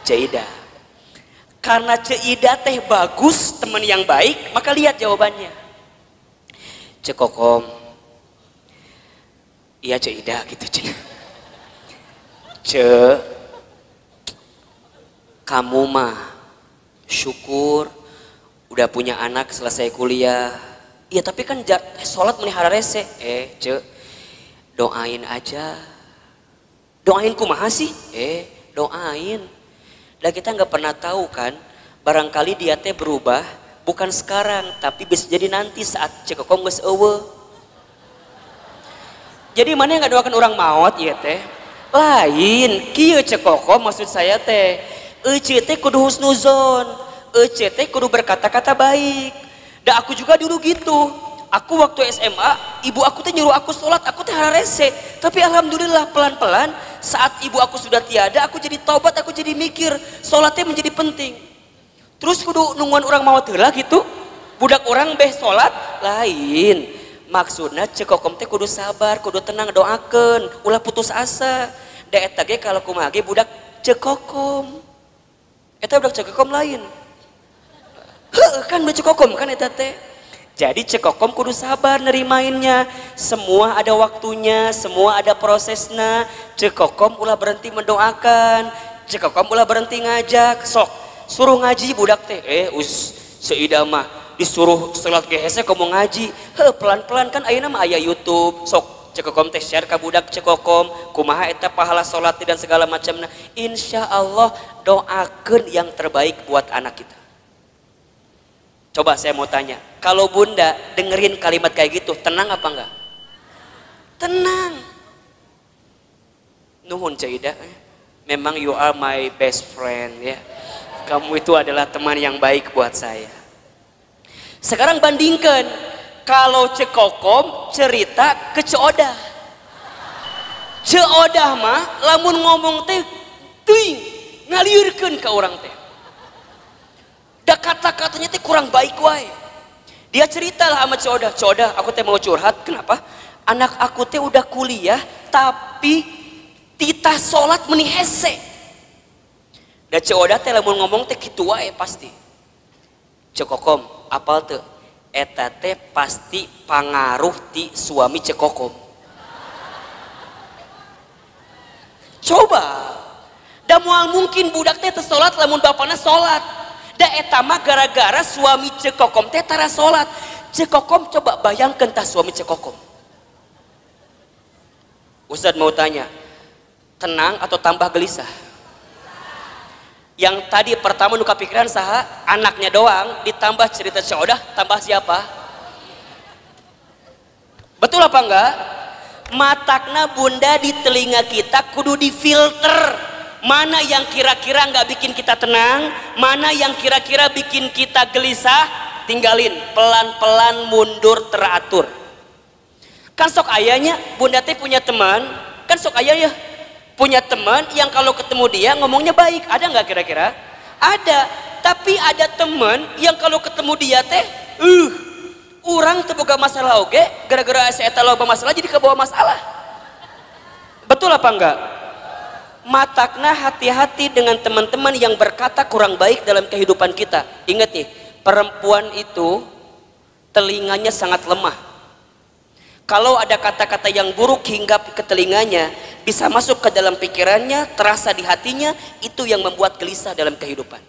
S1: Cida. Karena Cida teh bagus, teman yang baik, maka lihat jawabannya. Cekokom, iya Cida gitu Cina. Kamu mah syukur udah punya anak selesai kuliah. Iya tapi kan sholat melihara rese. Doain aja. Doain kumaha sih? Doain. Dan kita nggak pernah tahu kan, barangkali dia teh berubah bukan sekarang, tapi bisa jadi nanti saat cekokom geus eueuh. Jadi mana yang nggak doakan orang maut ya teh? Lain, kieu cekokom maksud saya teh, eueuh teh kudu husnuzon, eueuh teh kudu berkata-kata baik. Dan aku juga dulu gitu. Aku waktu SMA, ibu aku teh nyuruh aku sholat, aku teh hararese. Tapi alhamdulillah pelan-pelan saat ibu aku sudah tiada, aku jadi taubat, aku jadi mikir sholatnya menjadi penting. Terus kudu nungguan orang mau heula gitu. Budak orang beh sholat lain. Maksudnya cekokom teh kudu sabar, kudu tenang doakeun, ulah putus asa. Da eta ge kalau kumaha ge budak cekokom. Eta budak cekokom lain. Heuh kan budak cekokom kan eta teh. Jadi cekokom kudu sabar nerimainnya. Semua ada waktunya, semua ada prosesnya. Cekokom ulah berhenti mendoakan, cekokom ulah berhenti ngajak. Sok suruh ngaji budak teh. Seidah mah disuruh sholat ge hese komo ngaji. Pelan-pelan kan ayeuna mah aya YouTube. Sok cekokom teh share ka budak cekokom kumaha eta pahala sholat dan segala macamna. Insya Allah doakeun yang terbaik buat anak kita. Coba saya mau tanya, kalau bunda dengerin kalimat kayak gitu, tenang apa enggak? Tenang. Nuhun Cida, memang you are my best friend ya. Kamu itu adalah teman yang baik buat saya. Sekarang bandingkan, kalau cekokom cerita ke Ceodah. Ceodah mah lamun ngomong teh teuing ngaliurkeun ka urang teh. Da kata-katanya teh kurang baik wae. Dia ceritalah sama Ceodah, aku teh mau curhat, kenapa? Anak aku teh udah kuliah tapi titah sholat meuni hese. Da Cek Odah teh lamun ngomong teh kitu wae pasti. Cek Kokom, apal teu? Eta teh pasti pangaruh ti suami Cek Kokom. Coba. Da moal mungkin budak teh teu salat lamun bapana salat. Da eta mah gara-gara suami Cek Kokom teh tara salat. Cek Kokom coba bayangkeun tah suami Cek Kokom. Ustadz mau tanya, tenang atau tambah gelisah? Yang tadi pertama nu kapikiran saha? Anaknya doang, ditambah cerita Cek Odah, tambah siapa? Betul apa enggak? Matakna bunda di telinga kita kudu difilter. Mana yang kira-kira nggak bikin kita tenang, mana yang kira-kira bikin kita gelisah, tinggalin, pelan-pelan mundur teratur. Kan sok ayahnya, bunda teh punya teman, kan sok ayah ya punya teman yang kalau ketemu dia ngomongnya baik, ada nggak kira-kira? Ada, tapi ada teman yang kalau ketemu dia teh, orang terbuka masalah oke, gara-gara saya loba masalah jadi kebawa masalah. Betul apa enggak? Matakna hati-hati dengan teman-teman yang berkata kurang baik dalam kehidupan kita. Ingat nih, perempuan itu telinganya sangat lemah. Kalau ada kata-kata yang buruk hinggap ke telinganya, bisa masuk ke dalam pikirannya, terasa di hatinya, itu yang membuat gelisah dalam kehidupan.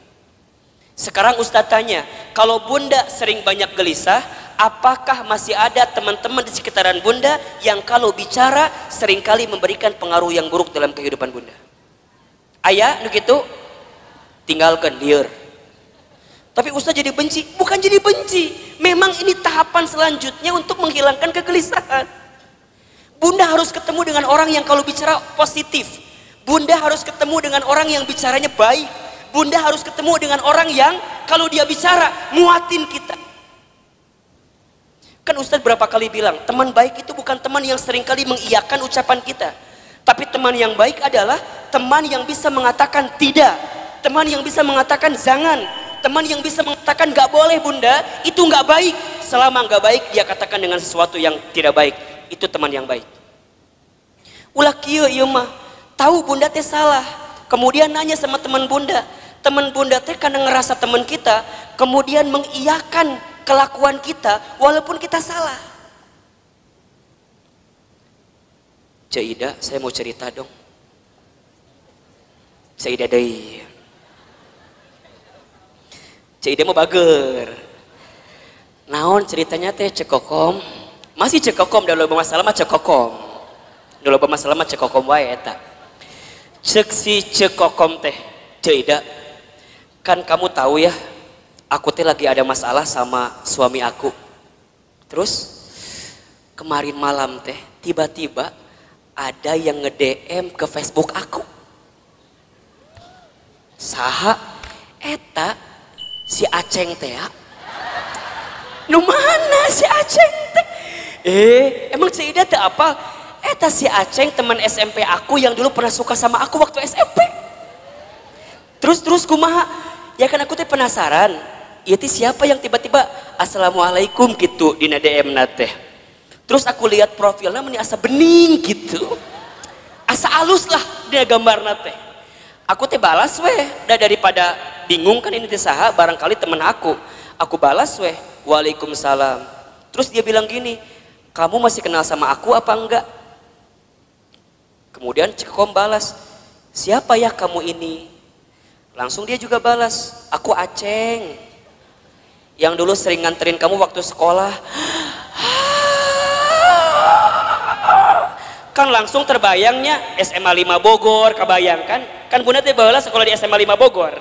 S1: Sekarang Ustadz tanya, kalau bunda sering banyak gelisah, apakah masih ada teman-teman di sekitaran bunda yang kalau bicara seringkali memberikan pengaruh yang buruk dalam kehidupan bunda? Ayah, nu gitu, tinggalkan liar. Tapi Ustaz jadi benci, bukan jadi benci. Memang ini tahapan selanjutnya untuk menghilangkan kegelisahan. Bunda harus ketemu dengan orang yang kalau bicara positif. Bunda harus ketemu dengan orang yang bicaranya baik. Bunda harus ketemu dengan orang yang kalau dia bicara muatin kita. Kan Ustaz berapa kali bilang, teman baik itu bukan teman yang seringkali mengiyakan ucapan kita. Tapi teman yang baik adalah teman yang bisa mengatakan tidak. Teman yang bisa mengatakan jangan. Teman yang bisa mengatakan gak boleh bunda, itu gak baik. Selama gak baik dia katakan dengan sesuatu yang tidak baik. Itu teman yang baik. Ulah kieu ieu mah, tahu bunda teh salah. Kemudian nanya sama teman bunda. Teman bunda teh karena ngerasa teman kita, kemudian mengiyakan kelakuan kita walaupun kita salah. Cik Ida, saya mau cerita dong. Cik Ida deui. Cik Ida mau bager. Naon ceritanya teh Cek Kokom? Masih Cek Kokom, dah loba masalah mah Cek Kokom. Dah loba masalah mah Cek Kokom wae eta. Cek si Cek Kokom teh, Cik Ida. Kan kamu tahu ya, aku teh lagi ada masalah sama suami aku. Terus kemarin malam teh tiba-tiba ada yang nge-DM ke Facebook aku. Saha eta si Aceng teh ya? Nu mana si Aceng teh? Emang Cik Ida teh apa? Eta si Aceng teman SMP aku yang dulu pernah suka sama aku waktu SMP. Terus kumaha? Ya kan aku teh penasaran. Ieu siapa yang tiba-tiba assalamualaikum gitu di DM na teh. Terus aku lihat profilnya meni asa bening gitu. Asa alus lah dia gambarna teh. Aku teh balas weh, daripada bingung kan ini teh saha, barangkali temen aku. Aku balas weh, waalaikumsalam. Terus dia bilang gini, kamu masih kenal sama aku apa enggak? Kemudian Cek Kokom balas, siapa ya kamu ini? Langsung dia juga balas, aku Aceng. Yang dulu sering nganterin kamu waktu sekolah. Kan langsung terbayangnya SMA 5 Bogor, kebayangkan? Kan bunda teh baheula sekolah di SMA 5 Bogor.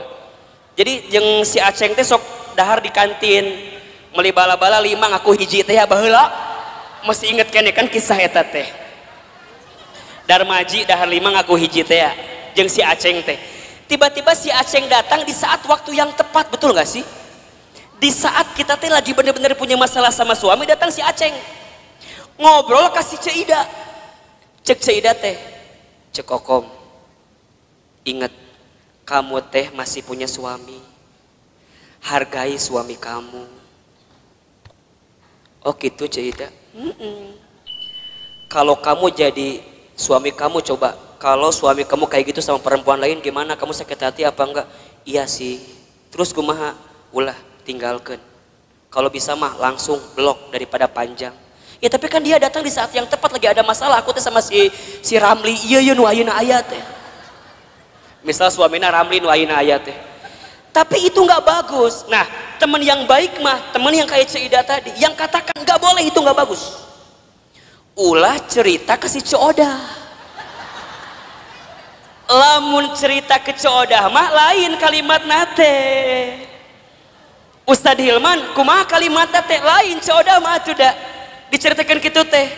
S1: Jadi jeung si Aceng teh sok dahar di kantin, meuli bala-bala 5 ngaku hiji teh ya baheula. Masih inget kene kan kisah eta teh. Darmaji dahar 5 ngaku hiji teh ya, jeung si Aceng teh. Tiba-tiba si Aceng datang di saat waktu yang tepat, betul gak sih? Di saat kita teh lagi bener-bener punya masalah sama suami, datang si Aceng. Ngobrol kasih Cik Ida. Cek Cik Ida teh, Cek Kokom, ingat kamu teh masih punya suami, hargai suami kamu. Oh gitu Cik Ida. Kalau kamu jadi suami kamu, coba kalau suami kamu kayak gitu sama perempuan lain gimana, kamu sakit hati apa enggak? Iya sih. Terus kumaha? Ulah tinggalkan. Kalau bisa mah langsung blok daripada panjang. Ya tapi kan dia datang di saat yang tepat, lagi ada masalah. Aku tuh sama si Ramli, iya nu ayeuna aya teh. Misal suamina Ramli nu ayeuna aya teh. Tapi itu nggak bagus. Nah, teman yang baik mah, teman yang kayak Cida tadi, yang katakan nggak boleh itu nggak bagus. Ulah cerita ke si Codah. Lamun cerita ke Codah mah lain kalimat nate. Ustadz Hilman, kumaha kalimat nate lain Codah mah tuh dah diceritakan gitu teh.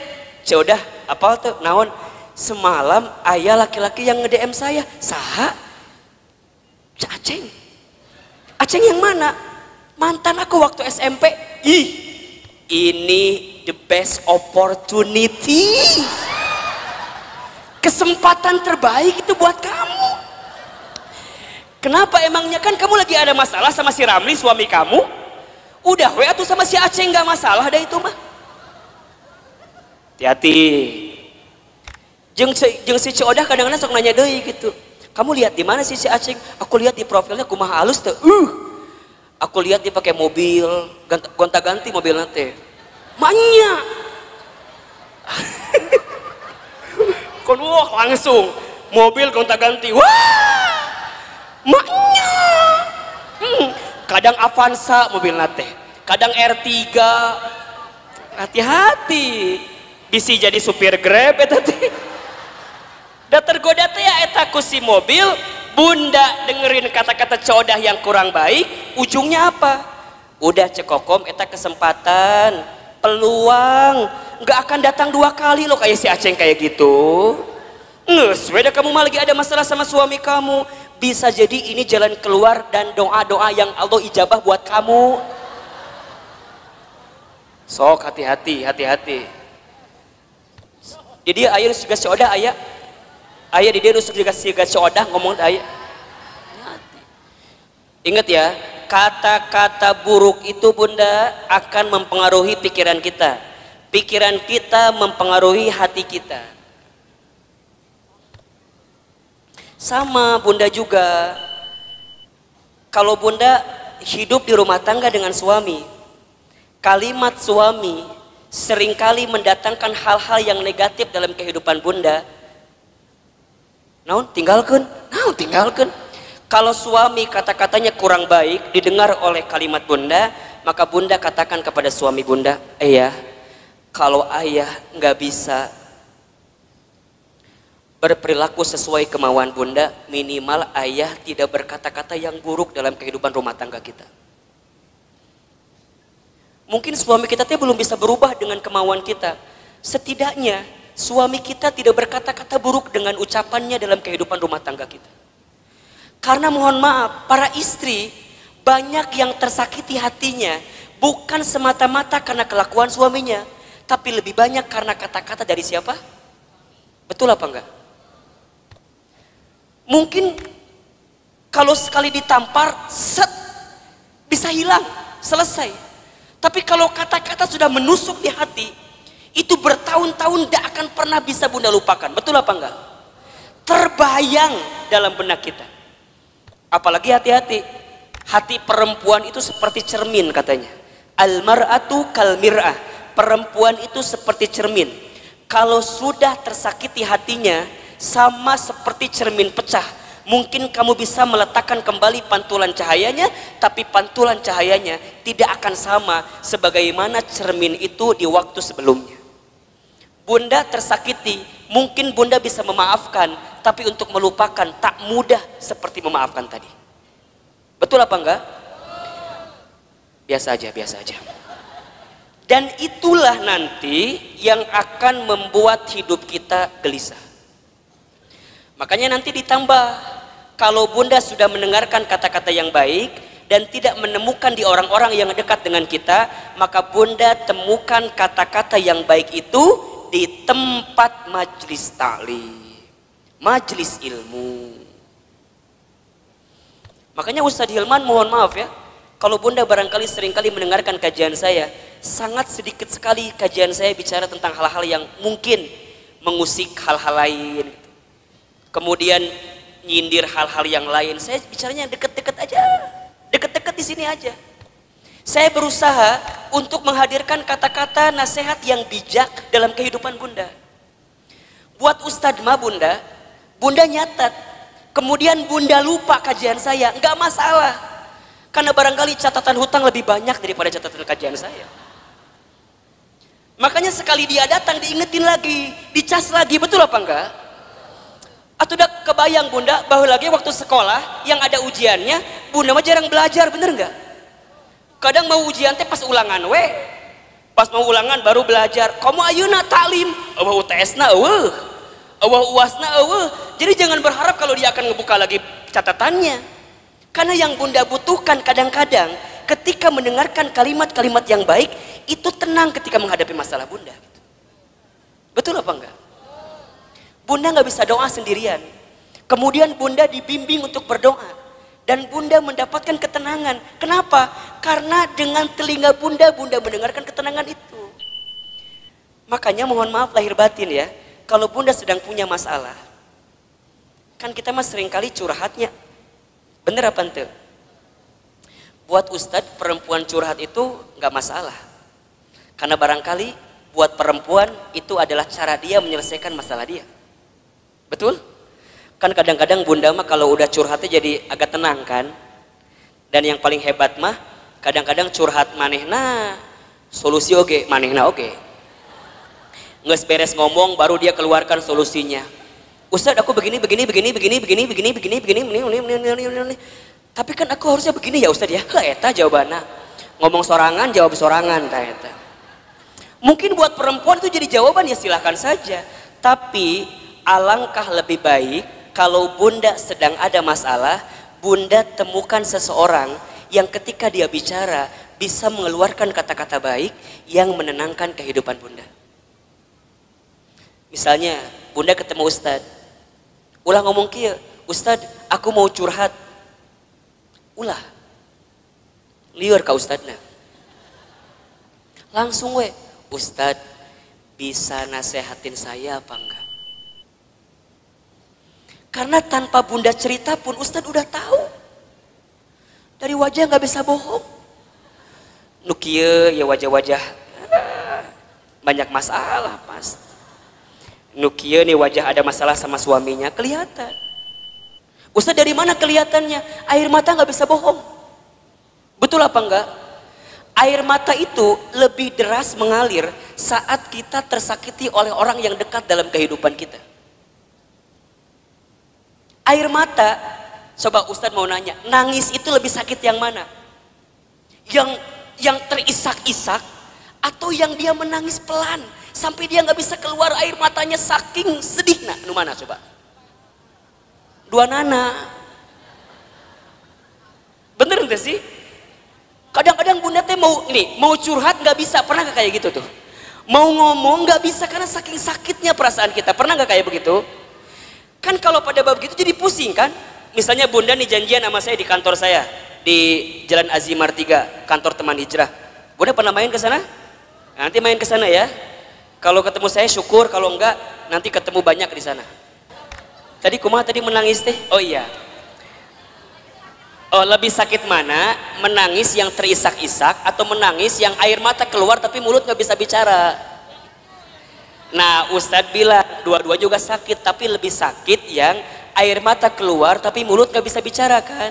S1: Codah, apal tuh? Naon? Semalam ayah laki-laki yang nge-DM saya. Saha? Aceng. Aceng yang mana? Mantan aku waktu SMP. Ih, ini the best opportunity. Kesempatan terbaik itu buat kamu. Kenapa emangnya? Kan kamu lagi ada masalah sama si Ramli suami kamu. Udah we atuh sama si Aceng gak masalah dah itu mah. Hati-hati. Jeung si Codah kadang-kadang sok nanya deui gitu. Kamu lihat di mana sih si Aceng? Aku lihat di profilnya kumaha halus tuh. Aku lihat dia pakai mobil, gonta-ganti mobil nanti. Maknya. Kon wah langsung mobil gonta-ganti. Wah! Maknya. Kadang Avanza mobil nanti. Kadang R3. Hati-hati. Bisa jadi supir Grab eta teh. Da tergoda teh ya eta ku si mobil. Bunda dengerin kata-kata Codah yang kurang baik, ujungnya apa? Udah cekokom eta kesempatan, peluang, nggak akan datang 2 kali loh kayak si Aceng kayak gitu. Nges, weda kamu mah lagi ada masalah sama suami kamu, bisa jadi ini jalan keluar dan doa-doa yang Allah ijabah buat kamu. Sok hati-hati, hati-hati. Jadi ayo juga Codah ayah. Ayah di dia nusuk juga Codah ngomong ayah. Ingat ya, kata-kata buruk itu bunda akan mempengaruhi pikiran kita. Pikiran kita mempengaruhi hati kita. Sama bunda juga. Kalau bunda hidup di rumah tangga dengan suami, kalimat suami seringkali mendatangkan hal-hal yang negatif dalam kehidupan bunda. Naon tinggalkan, naon tinggalkan. Kalau suami kata-katanya kurang baik didengar oleh kalimat bunda, maka bunda katakan kepada suami bunda, ayah, kalau ayah nggak bisa berperilaku sesuai kemauan bunda, minimal ayah tidak berkata-kata yang buruk dalam kehidupan rumah tangga kita. Mungkin suami kita belum bisa berubah dengan kemauan kita. Setidaknya suami kita tidak berkata-kata buruk dengan ucapannya dalam kehidupan rumah tangga kita. Karena mohon maaf, para istri banyak yang tersakiti hatinya bukan semata-mata karena kelakuan suaminya, tapi lebih banyak karena kata-kata dari siapa? Betul apa enggak? Mungkin kalau sekali ditampar, set, bisa hilang, selesai. Tapi kalau kata-kata sudah menusuk di hati, itu bertahun-tahun tidak akan pernah bisa bunda lupakan. Betul apa enggak? Terbayang dalam benak kita. Apalagi hati-hati, hati perempuan itu seperti cermin katanya. Al-mar'atu kal mir'ah. Perempuan itu seperti cermin. Kalau sudah tersakiti hatinya, sama seperti cermin pecah. Mungkin kamu bisa meletakkan kembali pantulan cahayanya, tapi pantulan cahayanya tidak akan sama sebagaimana cermin itu di waktu sebelumnya. Bunda tersakiti, mungkin bunda bisa memaafkan, tapi untuk melupakan tak mudah seperti memaafkan tadi. Betul apa enggak? Biasa aja, biasa aja. Dan itulah nanti yang akan membuat hidup kita gelisah. Makanya nanti ditambah, kalau bunda sudah mendengarkan kata-kata yang baik dan tidak menemukan di orang-orang yang dekat dengan kita, maka bunda temukan kata-kata yang baik itu di tempat majlis ta'lim, majlis ilmu. Makanya Ustadz Hilman mohon maaf ya, kalau bunda barangkali seringkali mendengarkan kajian saya, sangat sedikit sekali kajian saya bicara tentang hal-hal yang mungkin mengusik hal-hal lain. kemudian nyindir hal-hal yang lain. Saya bicaranya deket-deket aja, deket-deket di sini aja. Saya berusaha untuk menghadirkan kata-kata nasihat yang bijak dalam kehidupan Bunda. Buat Ustadz mah Bunda, Bunda nyatat, kemudian Bunda lupa kajian saya, nggak masalah. Karena barangkali catatan hutang lebih banyak daripada catatan kajian saya. Makanya sekali dia datang diingetin lagi, dicas lagi, betul apa enggak? Atau udah kebayang Bunda bahwa lagi waktu sekolah yang ada ujiannya, Bunda mah jarang belajar, bener enggak? Kadang mau ujian teh pas ulangan pas mau ulangan baru belajar. Kamu ayeuna taklim, eueuh UTS-na eueuh, UAS-na eueuh. Jadi jangan berharap kalau dia akan ngebuka lagi catatannya. Karena yang Bunda butuhkan kadang-kadang ketika mendengarkan kalimat-kalimat yang baik, itu tenang ketika menghadapi masalah Bunda. Betul apa enggak? Bunda nggak bisa doa sendirian. Kemudian Bunda dibimbing untuk berdoa. Dan Bunda mendapatkan ketenangan. Kenapa? Karena dengan telinga Bunda, Bunda mendengarkan ketenangan itu. Makanya mohon maaf lahir batin ya, kalau Bunda sedang punya masalah, kan kita mah seringkali curhatnya. Bener apa ente? Buat Ustadz perempuan curhat itu nggak masalah. Karena barangkali buat perempuan itu adalah cara dia menyelesaikan masalah dia. Betul? Kan kadang-kadang Bunda mah kalau udah curhatnya jadi agak tenang kan. Dan yang paling hebat mah kadang-kadang curhat manehna solusi oge, manehna oge. Nges beres ngomong baru dia keluarkan solusinya. Ustadz aku begini. Tapi kan aku harusnya begini ya Ustadz ya. Eta jawabannya. Ngomong sorangan jawab sorangan ta eta. Mungkin buat perempuan itu jadi jawaban ya silahkan saja. Tapi alangkah lebih baik kalau Bunda sedang ada masalah, Bunda temukan seseorang yang ketika dia bicara bisa mengeluarkan kata-kata baik yang menenangkan kehidupan Bunda. Misalnya Bunda ketemu Ustadz, ulah ngomong kieu, Ustadz aku mau curhat. Ulah liur ka Ustadna. Langsung Ustadz bisa nasehatin saya apa enggak? Karena tanpa Bunda cerita pun Ustadz udah tahu. Dari wajah nggak bisa bohong. Nukie ya wajah-wajah banyak masalah pasti. Nukie nih wajah ada masalah sama suaminya kelihatan. Ustadz dari mana kelihatannya? Air mata nggak bisa bohong. Betul apa enggak? Air mata itu lebih deras mengalir saat kita tersakiti oleh orang yang dekat dalam kehidupan kita. Air mata, coba Ustadz mau nanya, nangis itu lebih sakit yang mana? Yang terisak-isak atau yang dia menangis pelan sampai dia nggak bisa keluar air matanya saking sedih? Nah, nu mana coba? Dua nana. Bener nggak sih? Kadang-kadang Bunda teh mau curhat nggak bisa, pernah nggak kayak gitu tuh? Mau ngomong nggak bisa karena saking sakitnya perasaan kita, pernah nggak kayak begitu? Kan kalau pada bab gitu jadi pusing kan. Misalnya Bunda nih janjian sama saya di kantor saya di Jalan Azimar 3, kantor teman hijrah. Bunda pernah main ke sana? Nanti main ke sana ya. Kalau ketemu saya syukur, kalau enggak nanti ketemu banyak di sana. Tadi kumaha tadi menangis teh? Oh iya. Oh, lebih sakit mana? Menangis yang terisak-isak atau menangis yang air mata keluar tapi mulut nggak bisa bicara? Nah, Ustadz bilang dua-dua juga sakit, tapi lebih sakit yang air mata keluar tapi mulut nggak bisa bicara kan?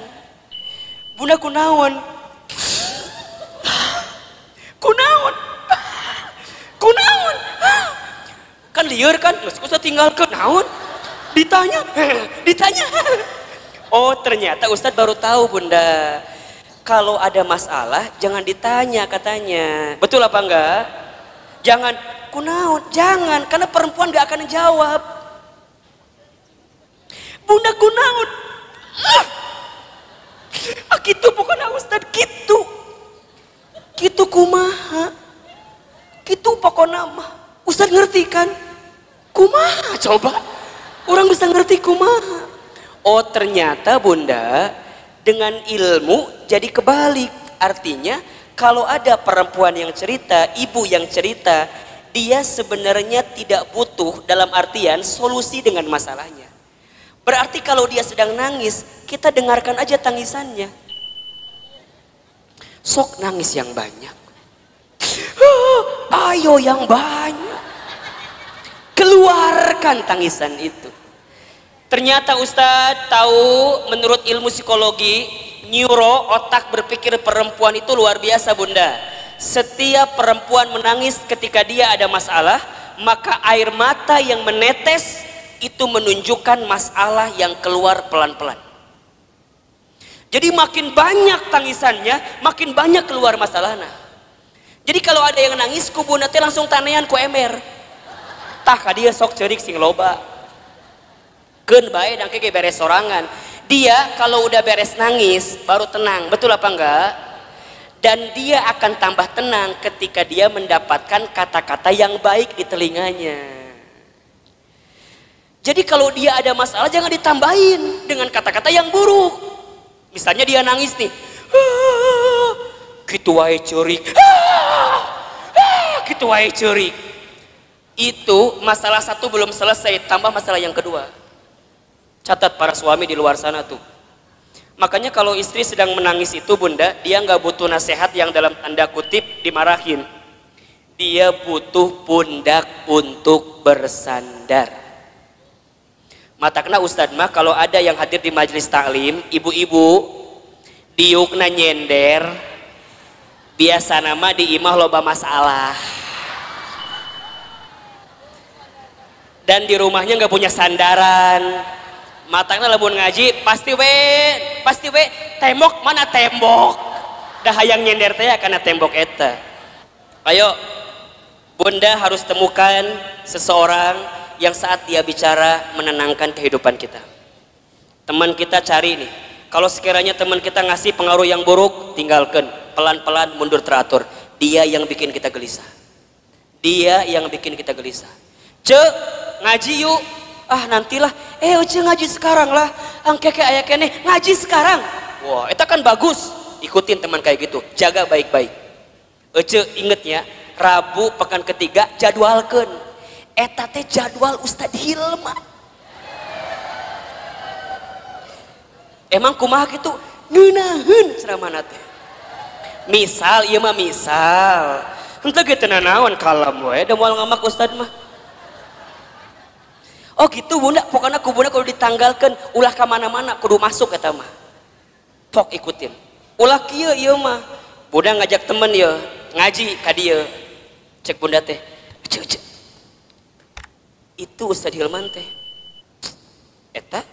S1: Bunda kunaon? Kunaon? Kan liur kan? Ustadz tinggal ke naon? Ditanya. Oh ternyata Ustadz baru tahu Bunda. Kalau ada masalah jangan ditanya katanya. Betul apa enggak? Jangan kunaon, jangan, karena perempuan gak akan jawab. Bunda kunaon? Gitu bukan Ustadz, gitu kumaha, gitu pokoknya mah. Ustadz ngerti kan? Kumaha coba? Orang bisa ngerti kumaha. Oh ternyata Bunda dengan ilmu jadi kebalik. Artinya kalau ada perempuan yang cerita, ibu yang cerita, dia sebenarnya tidak butuh dalam artian solusi dengan masalahnya. Berarti kalau dia sedang nangis, kita dengarkan aja tangisannya. Sok nangis yang banyak. Ayo yang banyak. Keluarkan tangisan itu. Ternyata Ustadz tahu, menurut ilmu psikologi, neuro, otak berpikir perempuan itu luar biasa bunda. Setiap perempuan menangis ketika dia ada masalah, maka air mata yang menetes itu menunjukkan masalah yang keluar pelan-pelan. Jadi makin banyak tangisannya, makin banyak keluar masalahnya. Jadi kalau ada yang nangis, kubu nanti langsung tanean ku emer. Tah ka dia sok cerik sing loba. Keun bae dangke ge beres sorangan. Dia kalau udah beres nangis baru tenang, betul apa enggak? Dan dia akan tambah tenang ketika dia mendapatkan kata-kata yang baik di telinganya. Jadi kalau dia ada masalah jangan ditambahin dengan kata-kata yang buruk. Misalnya dia nangis nih, gitu wae ceurik, gitu wae ceurik. Itu masalah satu belum selesai, tambah masalah yang kedua. Catat para suami di luar sana tuh. Makanya kalau istri sedang menangis itu bunda, dia nggak butuh nasihat yang dalam tanda kutip dimarahin. Dia butuh pundak untuk bersandar. Matakna Ustadz mah kalau ada yang hadir di majelis taklim, ibu-ibu diukna nyender, biasa nama di imah loba masalah. Dan di rumahnya nggak punya sandaran. Matakna lamun ngaji pasti we tembok mana tembok. Dah hayang nyender teh karena tembok eta. Ayo bunda harus temukan seseorang yang saat dia bicara menenangkan kehidupan kita. Teman kita cari nih, kalau sekiranya teman kita ngasih pengaruh yang buruk, tinggalkan, pelan-pelan mundur teratur. Dia yang bikin kita gelisah. Dia yang bikin kita gelisah. Cek ngaji yuk, nantilah, cek ngaji sekarang lah, angkeke aya keneh ngaji sekarang. Wah, itu kan bagus. Ikutin teman kayak gitu, jaga baik-baik. Cek ingetnya, Rabu pekan ketiga jadwalkan. Eta teh jadwal Ustadz Hilman. Emang kumaha gitu ngeunaheun ceramahna teh. Misal ieu mah misal. Henteu ge teu nanaon kalem we da moal ngamak Ustadz mah. Oh gitu bunda, pokoknya kubuna kudu ditanggalkeun ulah ka mana-mana kudu masuk eta mah. Tok ikutin. Ulah kieu ieu mah. Bunda ngajak temen ieu ngaji ka dieu. Cek bunda teh. Cek. Itu Ustadz Hilman teh eta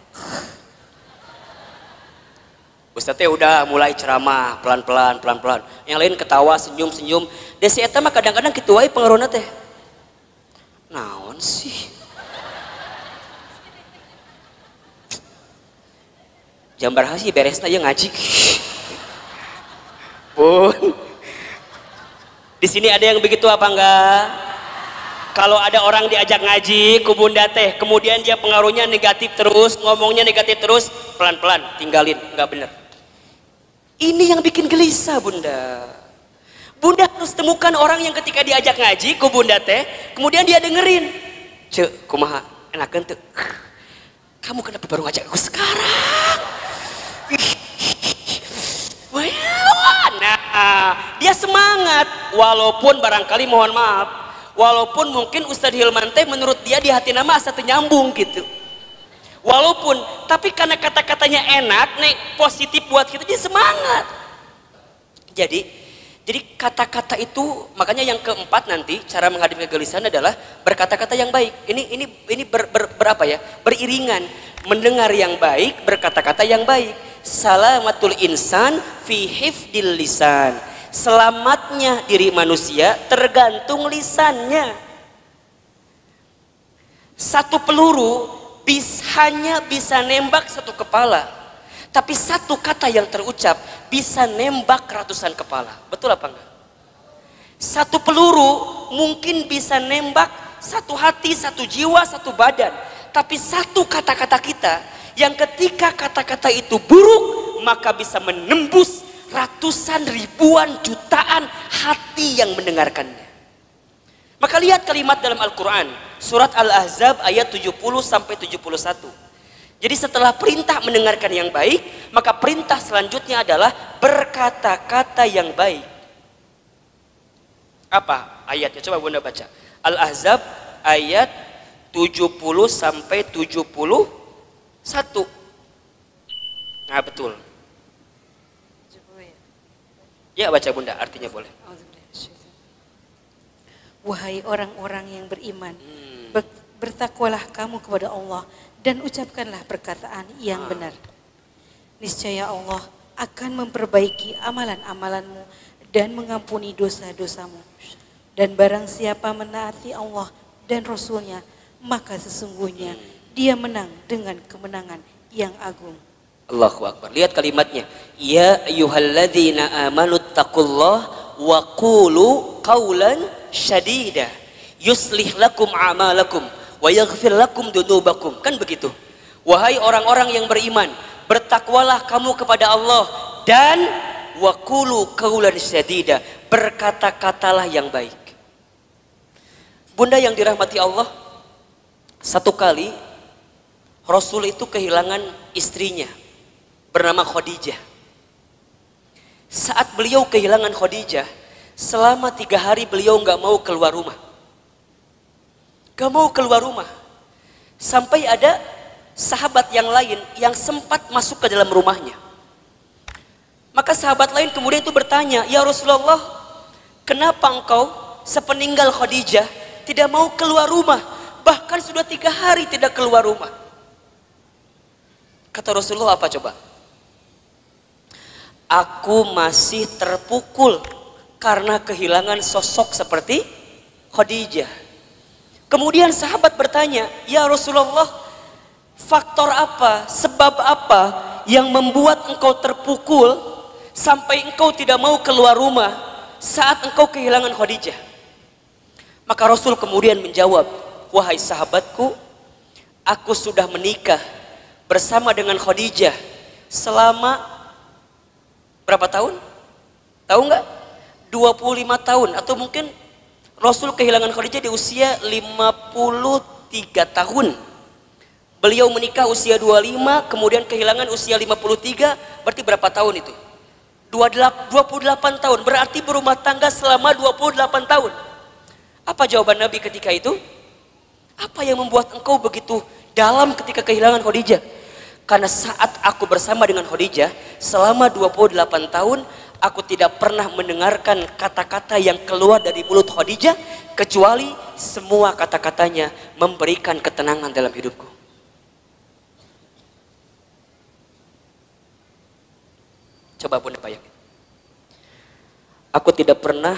S1: Ustadz teh udah mulai ceramah pelan-pelan yang lain ketawa senyum desi eta mah kadang-kadang kitu wae pengaruhna teh naon sih jambar hasi beresna ieu ngaji pun di sini ada yang begitu apa enggak? Kalau ada orang diajak ngaji ku bunda teh, kemudian dia pengaruhnya negatif terus, ngomongnya negatif terus, pelan-pelan tinggalin, nggak bener. Ini yang bikin gelisah bunda. Bunda harus temukan orang yang ketika diajak ngaji ku bunda teh, kemudian dia dengerin. Cek, kumaha, enakeun teu. Kamu kenapa baru ngajak aku sekarang? Nah, dia semangat, walaupun barangkali mohon maaf. Walaupun mungkin Ustadz Hilman teh menurut dia di hati nama asa teu nyambung gitu. Walaupun tapi karena kata-katanya enak, nek positif buat kita dia semangat. Jadi kata-kata itu makanya yang keempat nanti cara menghadapi kegelisahan adalah berkata-kata yang baik. Ini berapa ya? Beriringan, mendengar yang baik, berkata-kata yang baik. Salamatul insan fi hifdil lisan. Selamatnya diri manusia tergantung lisannya. Satu peluru hanya bisa nembak satu kepala, tapi satu kata yang terucap bisa nembak ratusan kepala. Betul apa enggak? Satu peluru mungkin bisa nembak satu hati, satu jiwa, satu badan, tapi satu kata-kata kita yang ketika kata-kata itu buruk maka bisa menembus ratusan ribuan jutaan hati yang mendengarkannya. Maka lihat kalimat dalam Al-Quran surat Al-Ahzab ayat 70 sampai 71. Jadi setelah perintah mendengarkan yang baik, maka perintah selanjutnya adalah berkata-kata yang baik. Apa ayatnya? Coba Bunda baca. Al-Ahzab ayat 70 sampai 71. Nah, betul. Ya, baca Bunda, artinya boleh.
S2: Wahai orang-orang yang beriman, bertakwalah kamu kepada Allah dan ucapkanlah perkataan yang benar. Niscaya Allah akan memperbaiki amalan-amalanmu dan mengampuni dosa-dosamu. Dan barang siapa menaati Allah dan Rasulnya, maka sesungguhnya dia menang dengan kemenangan yang agung.
S1: Allahu Akbar. Lihat kalimatnya. Ya ayyuhalladzina amanu taqullaha wa qulu qawlan syadida yuslih lakum a'malakum wa yaghfir lakum dunubakum. Kan begitu. Wahai orang-orang yang beriman, bertakwalah kamu kepada Allah dan wa qulu qawlan syadida, berkata-katalah yang baik. Bunda yang dirahmati Allah, satu kali Rasul itu kehilangan istrinya bernama Khadijah. Saat beliau kehilangan Khadijah, selama 3 hari beliau nggak mau keluar rumah. Gak mau keluar rumah. Sampai ada sahabat yang lain yang sempat masuk ke dalam rumahnya. Maka sahabat lain kemudian itu bertanya, ya Rasulullah, kenapa engkau sepeninggal Khadijah tidak mau keluar rumah? Bahkan sudah 3 hari tidak keluar rumah. Kata Rasulullah apa coba? Aku masih terpukul karena kehilangan sosok seperti Khadijah. Kemudian sahabat bertanya, ya Rasulullah, faktor apa, sebab apa yang membuat engkau terpukul sampai engkau tidak mau keluar rumah saat engkau kehilangan Khadijah? Maka Rasul kemudian menjawab, wahai sahabatku, aku sudah menikah bersama dengan Khadijah selama berapa tahun? Tahu nggak? 25 tahun atau mungkin Rasul kehilangan Khadijah di usia 53 tahun. Beliau menikah usia 25, kemudian kehilangan usia 53, berarti berapa tahun itu? 28 tahun, berarti berumah tangga selama 28 tahun. Apa jawaban Nabi ketika itu? Apa yang membuat engkau begitu dalam ketika kehilangan Khadijah? Karena saat aku bersama dengan Khadijah selama 28 tahun, aku tidak pernah mendengarkan kata-kata yang keluar dari mulut Khadijah kecuali semua kata-katanya memberikan ketenangan dalam hidupku. Coba Bunda bayangin. Aku tidak pernah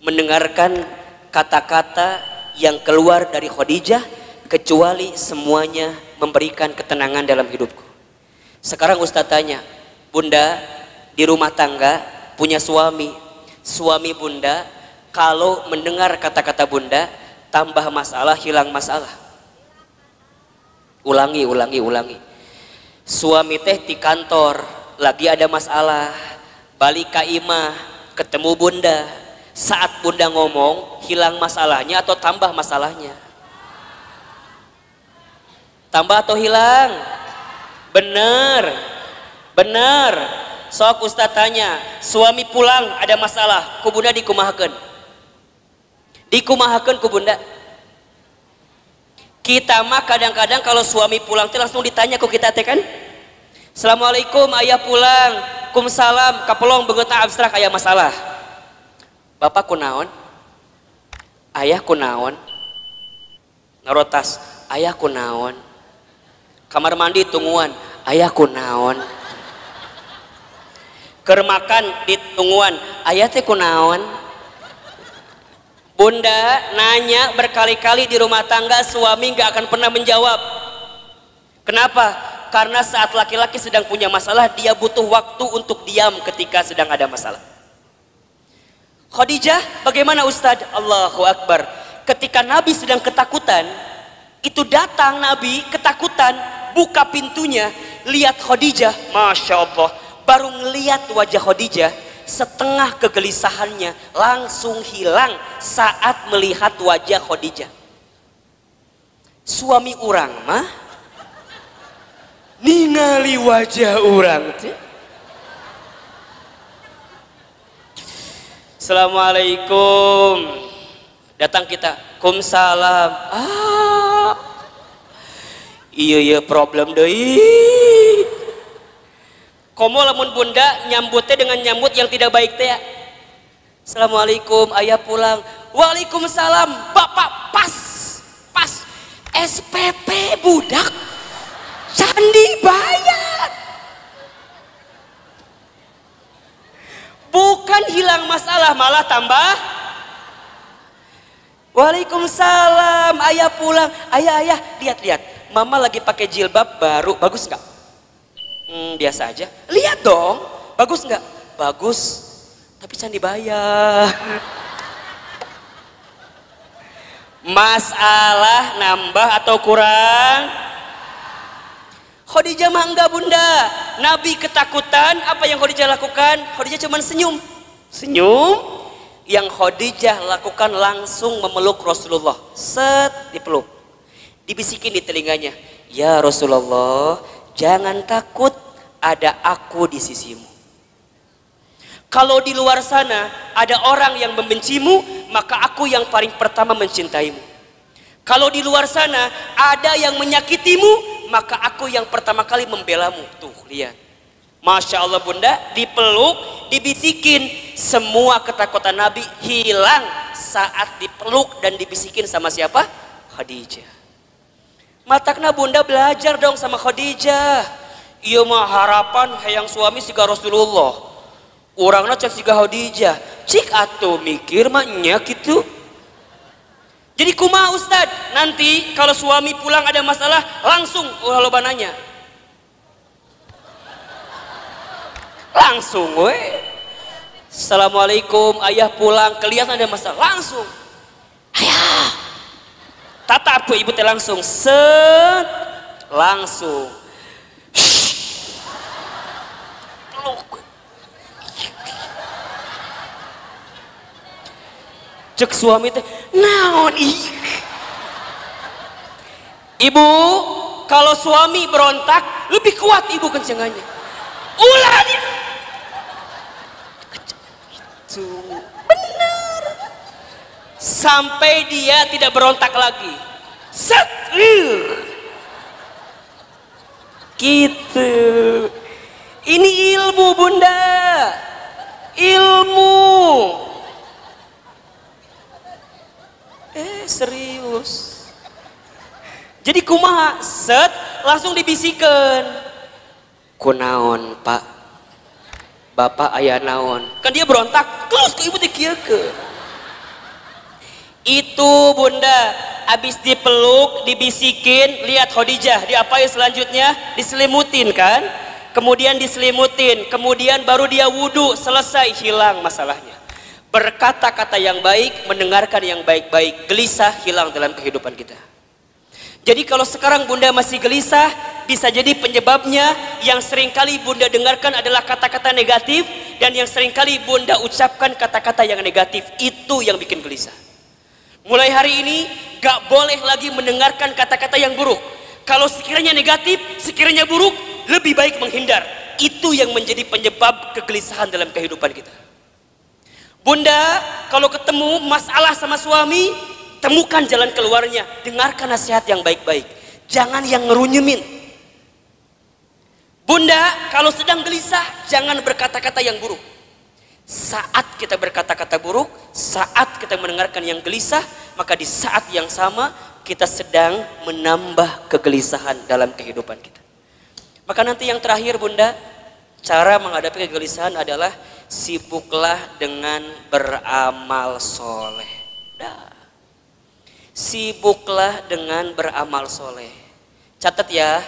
S1: mendengarkan kata-kata yang keluar dari Khadijah kecuali semuanya memberikan ketenangan dalam hidupku. Sekarang Ustaz tanya, Bunda di rumah tangga punya suami Bunda kalau mendengar kata-kata Bunda tambah masalah, hilang masalah. Ulangi. Suami teh di kantor lagi ada masalah, balik ke imah ketemu Bunda, saat Bunda ngomong hilang masalahnya atau tambah masalahnya? Tambah atau hilang? Bener. Sok Ustaz tanya, suami pulang ada masalah, ku Bunda dikumahakeun. Dikumahakeun ku Bunda. Kita mah kadang-kadang kalau suami pulang teh langsung ditanya ku kita teh kan? Assalamualaikum, ayah pulang. Kumsalam, kapelong beungeutna abstrak aya masalah. Bapak kunaon? Ayah kunaon? Narotas, ayah kunaon? Kamar mandi tungguan, ayah kunaon? Keur makan di tungguan, ayah teh kunaon? Bunda nanya berkali-kali di rumah tangga, suami gak akan pernah menjawab. Kenapa? Karena saat laki-laki sedang punya masalah, dia butuh waktu untuk diam ketika sedang ada masalah. Khadijah bagaimana Ustadz? Allahu Akbar. Ketika Nabi sedang ketakutan, itu datang Nabi ketakutan, buka pintunya, lihat Khadijah, Masya Allah. Baru ngelihat wajah Khadijah, setengah kegelisahannya langsung hilang saat melihat wajah Khadijah. Suami orang mah ningali wajah orang teh. Assalamualaikum. Datang kita, kumsalam. Iya problem deui. Komo lamun bunda nyambutnya dengan nyambut yang tidak baik teh ya. Assalamualaikum, ayah pulang. Waalaikumsalam, bapak pas SPP budak candi bayar. Bukan hilang masalah, malah tambah. Waalaikumsalam, ayah pulang. Ayah, lihat, mama lagi pakai jilbab baru, bagus nggak? Biasa aja. Lihat dong, bagus nggak? Bagus, tapi candi bayar. Masalah nambah atau kurang? Khadijah mah enggak bunda. Nabi ketakutan, apa yang Khadijah lakukan? Khadijah cuma senyum. Yang Khadijah lakukan langsung memeluk Rasulullah. Set, dipeluk. Dibisikin di telinganya, ya Rasulullah, jangan takut, ada aku di sisimu. Kalau di luar sana ada orang yang membencimu, maka aku yang paling pertama mencintaimu. Kalau di luar sana ada yang menyakitimu, maka aku yang pertama kali membelamu. Tuh lihat, Masya Allah bunda, dipeluk, dibisikin. Semua ketakutan Nabi hilang saat dipeluk dan dibisikin sama siapa? Khadijah. Matakna bunda belajar dong sama Khadijah. Iya mah harapan hayang suami siga Rasulullah. Orangna cek siga Khadijah. Cik atuh mikir mah nya gitu. Jadi kumaha Ustad? Nanti kalau suami pulang ada masalah langsung loba nanya. Langsung we. Assalamualaikum, ayah pulang, kelihatan ada masalah, langsung. Ayah. Tatap tuh ibu teh langsung set, langsung. Peluk. Cek suami teh, naon ih. Ibu, kalau suami berontak lebih kuat ibu kencengannya. Ulah dia. Benar. Sampai dia tidak berontak lagi. Set. Gitu. Ini ilmu bunda. Ilmu. Serius. Jadi kumaha? Set. Langsung dibisikan. Kunaon pak? Bapak ayah naon? Kan dia berontak. Terus ke ibu dikieukeun. Itu bunda, habis dipeluk, dibisikin, lihat Khadijah, diapain selanjutnya? Diselimutin kan? Kemudian diselimutin, kemudian baru dia wudhu, selesai, hilang masalahnya. Berkata-kata yang baik, mendengarkan yang baik-baik, gelisah hilang dalam kehidupan kita. Jadi kalau sekarang bunda masih gelisah, bisa jadi penyebabnya yang seringkali bunda dengarkan adalah kata-kata negatif, dan yang seringkali bunda ucapkan kata-kata yang negatif, itu yang bikin gelisah. Mulai hari ini gak boleh lagi mendengarkan kata-kata yang buruk. Kalau sekiranya negatif, sekiranya buruk, lebih baik menghindar. Itu yang menjadi penyebab kegelisahan dalam kehidupan kita. Bunda, kalau ketemu masalah sama suami, temukan jalan keluarnya. Dengarkan nasihat yang baik-baik, jangan yang ngerunyemin. Bunda, kalau sedang gelisah, jangan berkata-kata yang buruk. Saat kita berkata-kata buruk, saat kita mendengarkan yang gelisah, maka di saat yang sama kita sedang menambah kegelisahan dalam kehidupan kita. Maka nanti yang terakhir bunda, cara menghadapi kegelisahan adalah sibuklah dengan beramal soleh. Sibuklah dengan beramal soleh. Catat ya,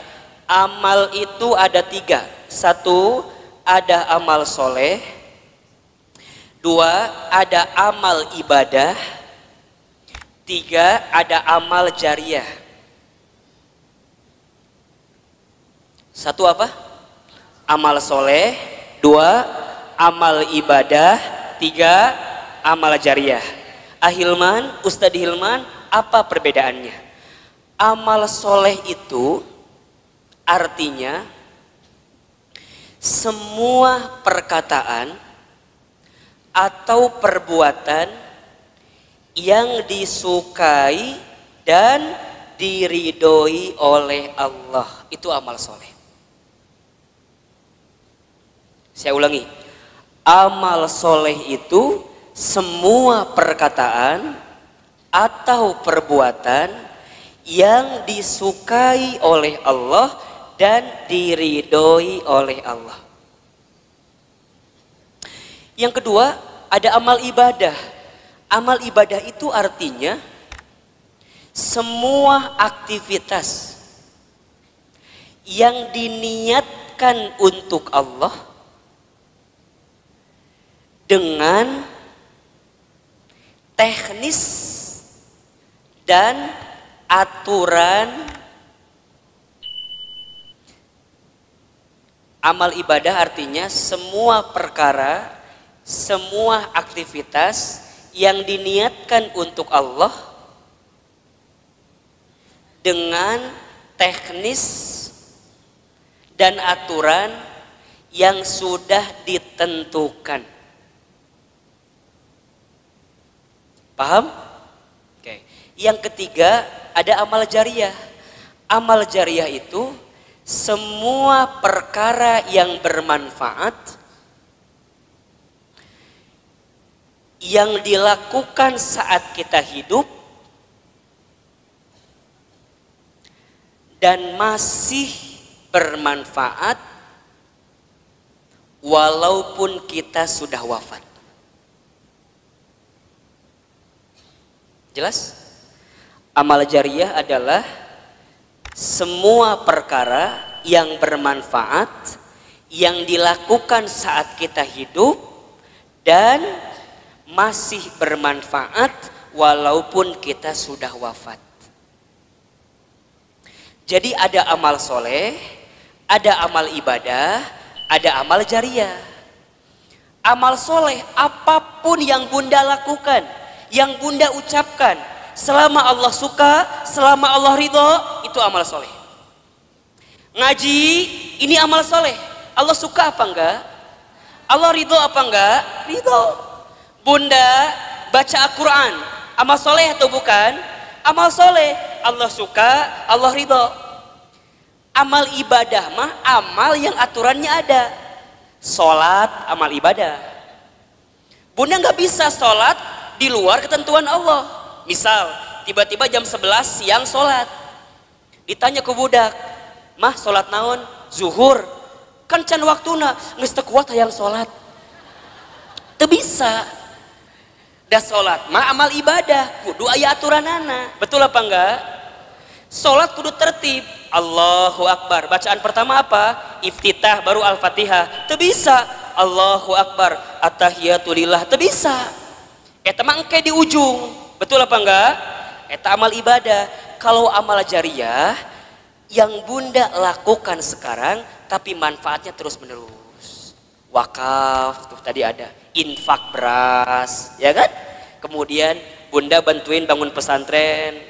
S1: amal itu ada 3. 1, ada amal soleh. 2, ada amal ibadah. 3, ada amal jariah. 1 apa? Amal soleh. 2, amal ibadah. 3, amal jariah. Ahilman, Ustadz Hilman, apa perbedaannya? Amal soleh itu artinya semua perkataan atau perbuatan yang disukai dan diridhoi oleh Allah, itu amal soleh. Saya ulangi, amal soleh itu semua perkataan atau perbuatan yang disukai oleh Allah dan diridhoi oleh Allah. Yang kedua, ada amal ibadah. Amal ibadah itu artinya semua aktivitas yang diniatkan untuk Allah dengan teknis dan aturan. Amal ibadah artinya semua perkara, semua aktivitas yang diniatkan untuk Allah dengan teknis dan aturan yang sudah ditentukan. Paham? Oke. Yang ketiga, ada amal jariyah. Amal jariyah itu semua perkara yang bermanfaat yang dilakukan saat kita hidup dan masih bermanfaat walaupun kita sudah wafat. Jelas? Amal jariyah adalah semua perkara yang bermanfaat yang dilakukan saat kita hidup dan masih bermanfaat walaupun kita sudah wafat. Jadi ada amal soleh, ada amal ibadah, ada amal jariyah. Amal soleh apapun yang bunda lakukan, yang bunda ucapkan, selama Allah suka, selama Allah ridho, itu amal soleh. Ngaji, ini amal soleh. Allah suka apa enggak? Allah ridho apa enggak? Ridho. Bunda baca Al-Quran, amal soleh atau bukan? Amal soleh. Allah suka, Allah ridho. Amal ibadah mah amal yang aturannya ada. Sholat, amal ibadah. Bunda nggak bisa sholat di luar ketentuan Allah. Misal, tiba-tiba jam 11 siang sholat. Ditanya ke budak, mah sholat naon? Zuhur. Kan can waktuna, nges teu kuat hayang sholat. Teu bisa. Dah sholat, mah amal ibadah, kudu aya aturanana. Betul apa enggak? Sholat kudu tertib. Allahu Akbar. Bacaan pertama apa? Iftitah baru Al-Fatihah. Teu bisa. Allahu Akbar. At-tahiyatulillah. Teu bisa. Eta mah engke di ujung. Betul apa enggak? Eta amal ibadah. Kalau amal jariyah yang bunda lakukan sekarang tapi manfaatnya terus menerus. Wakaf tuh tadi ada. Infak beras, ya kan? Kemudian bunda bantuin bangun pesantren,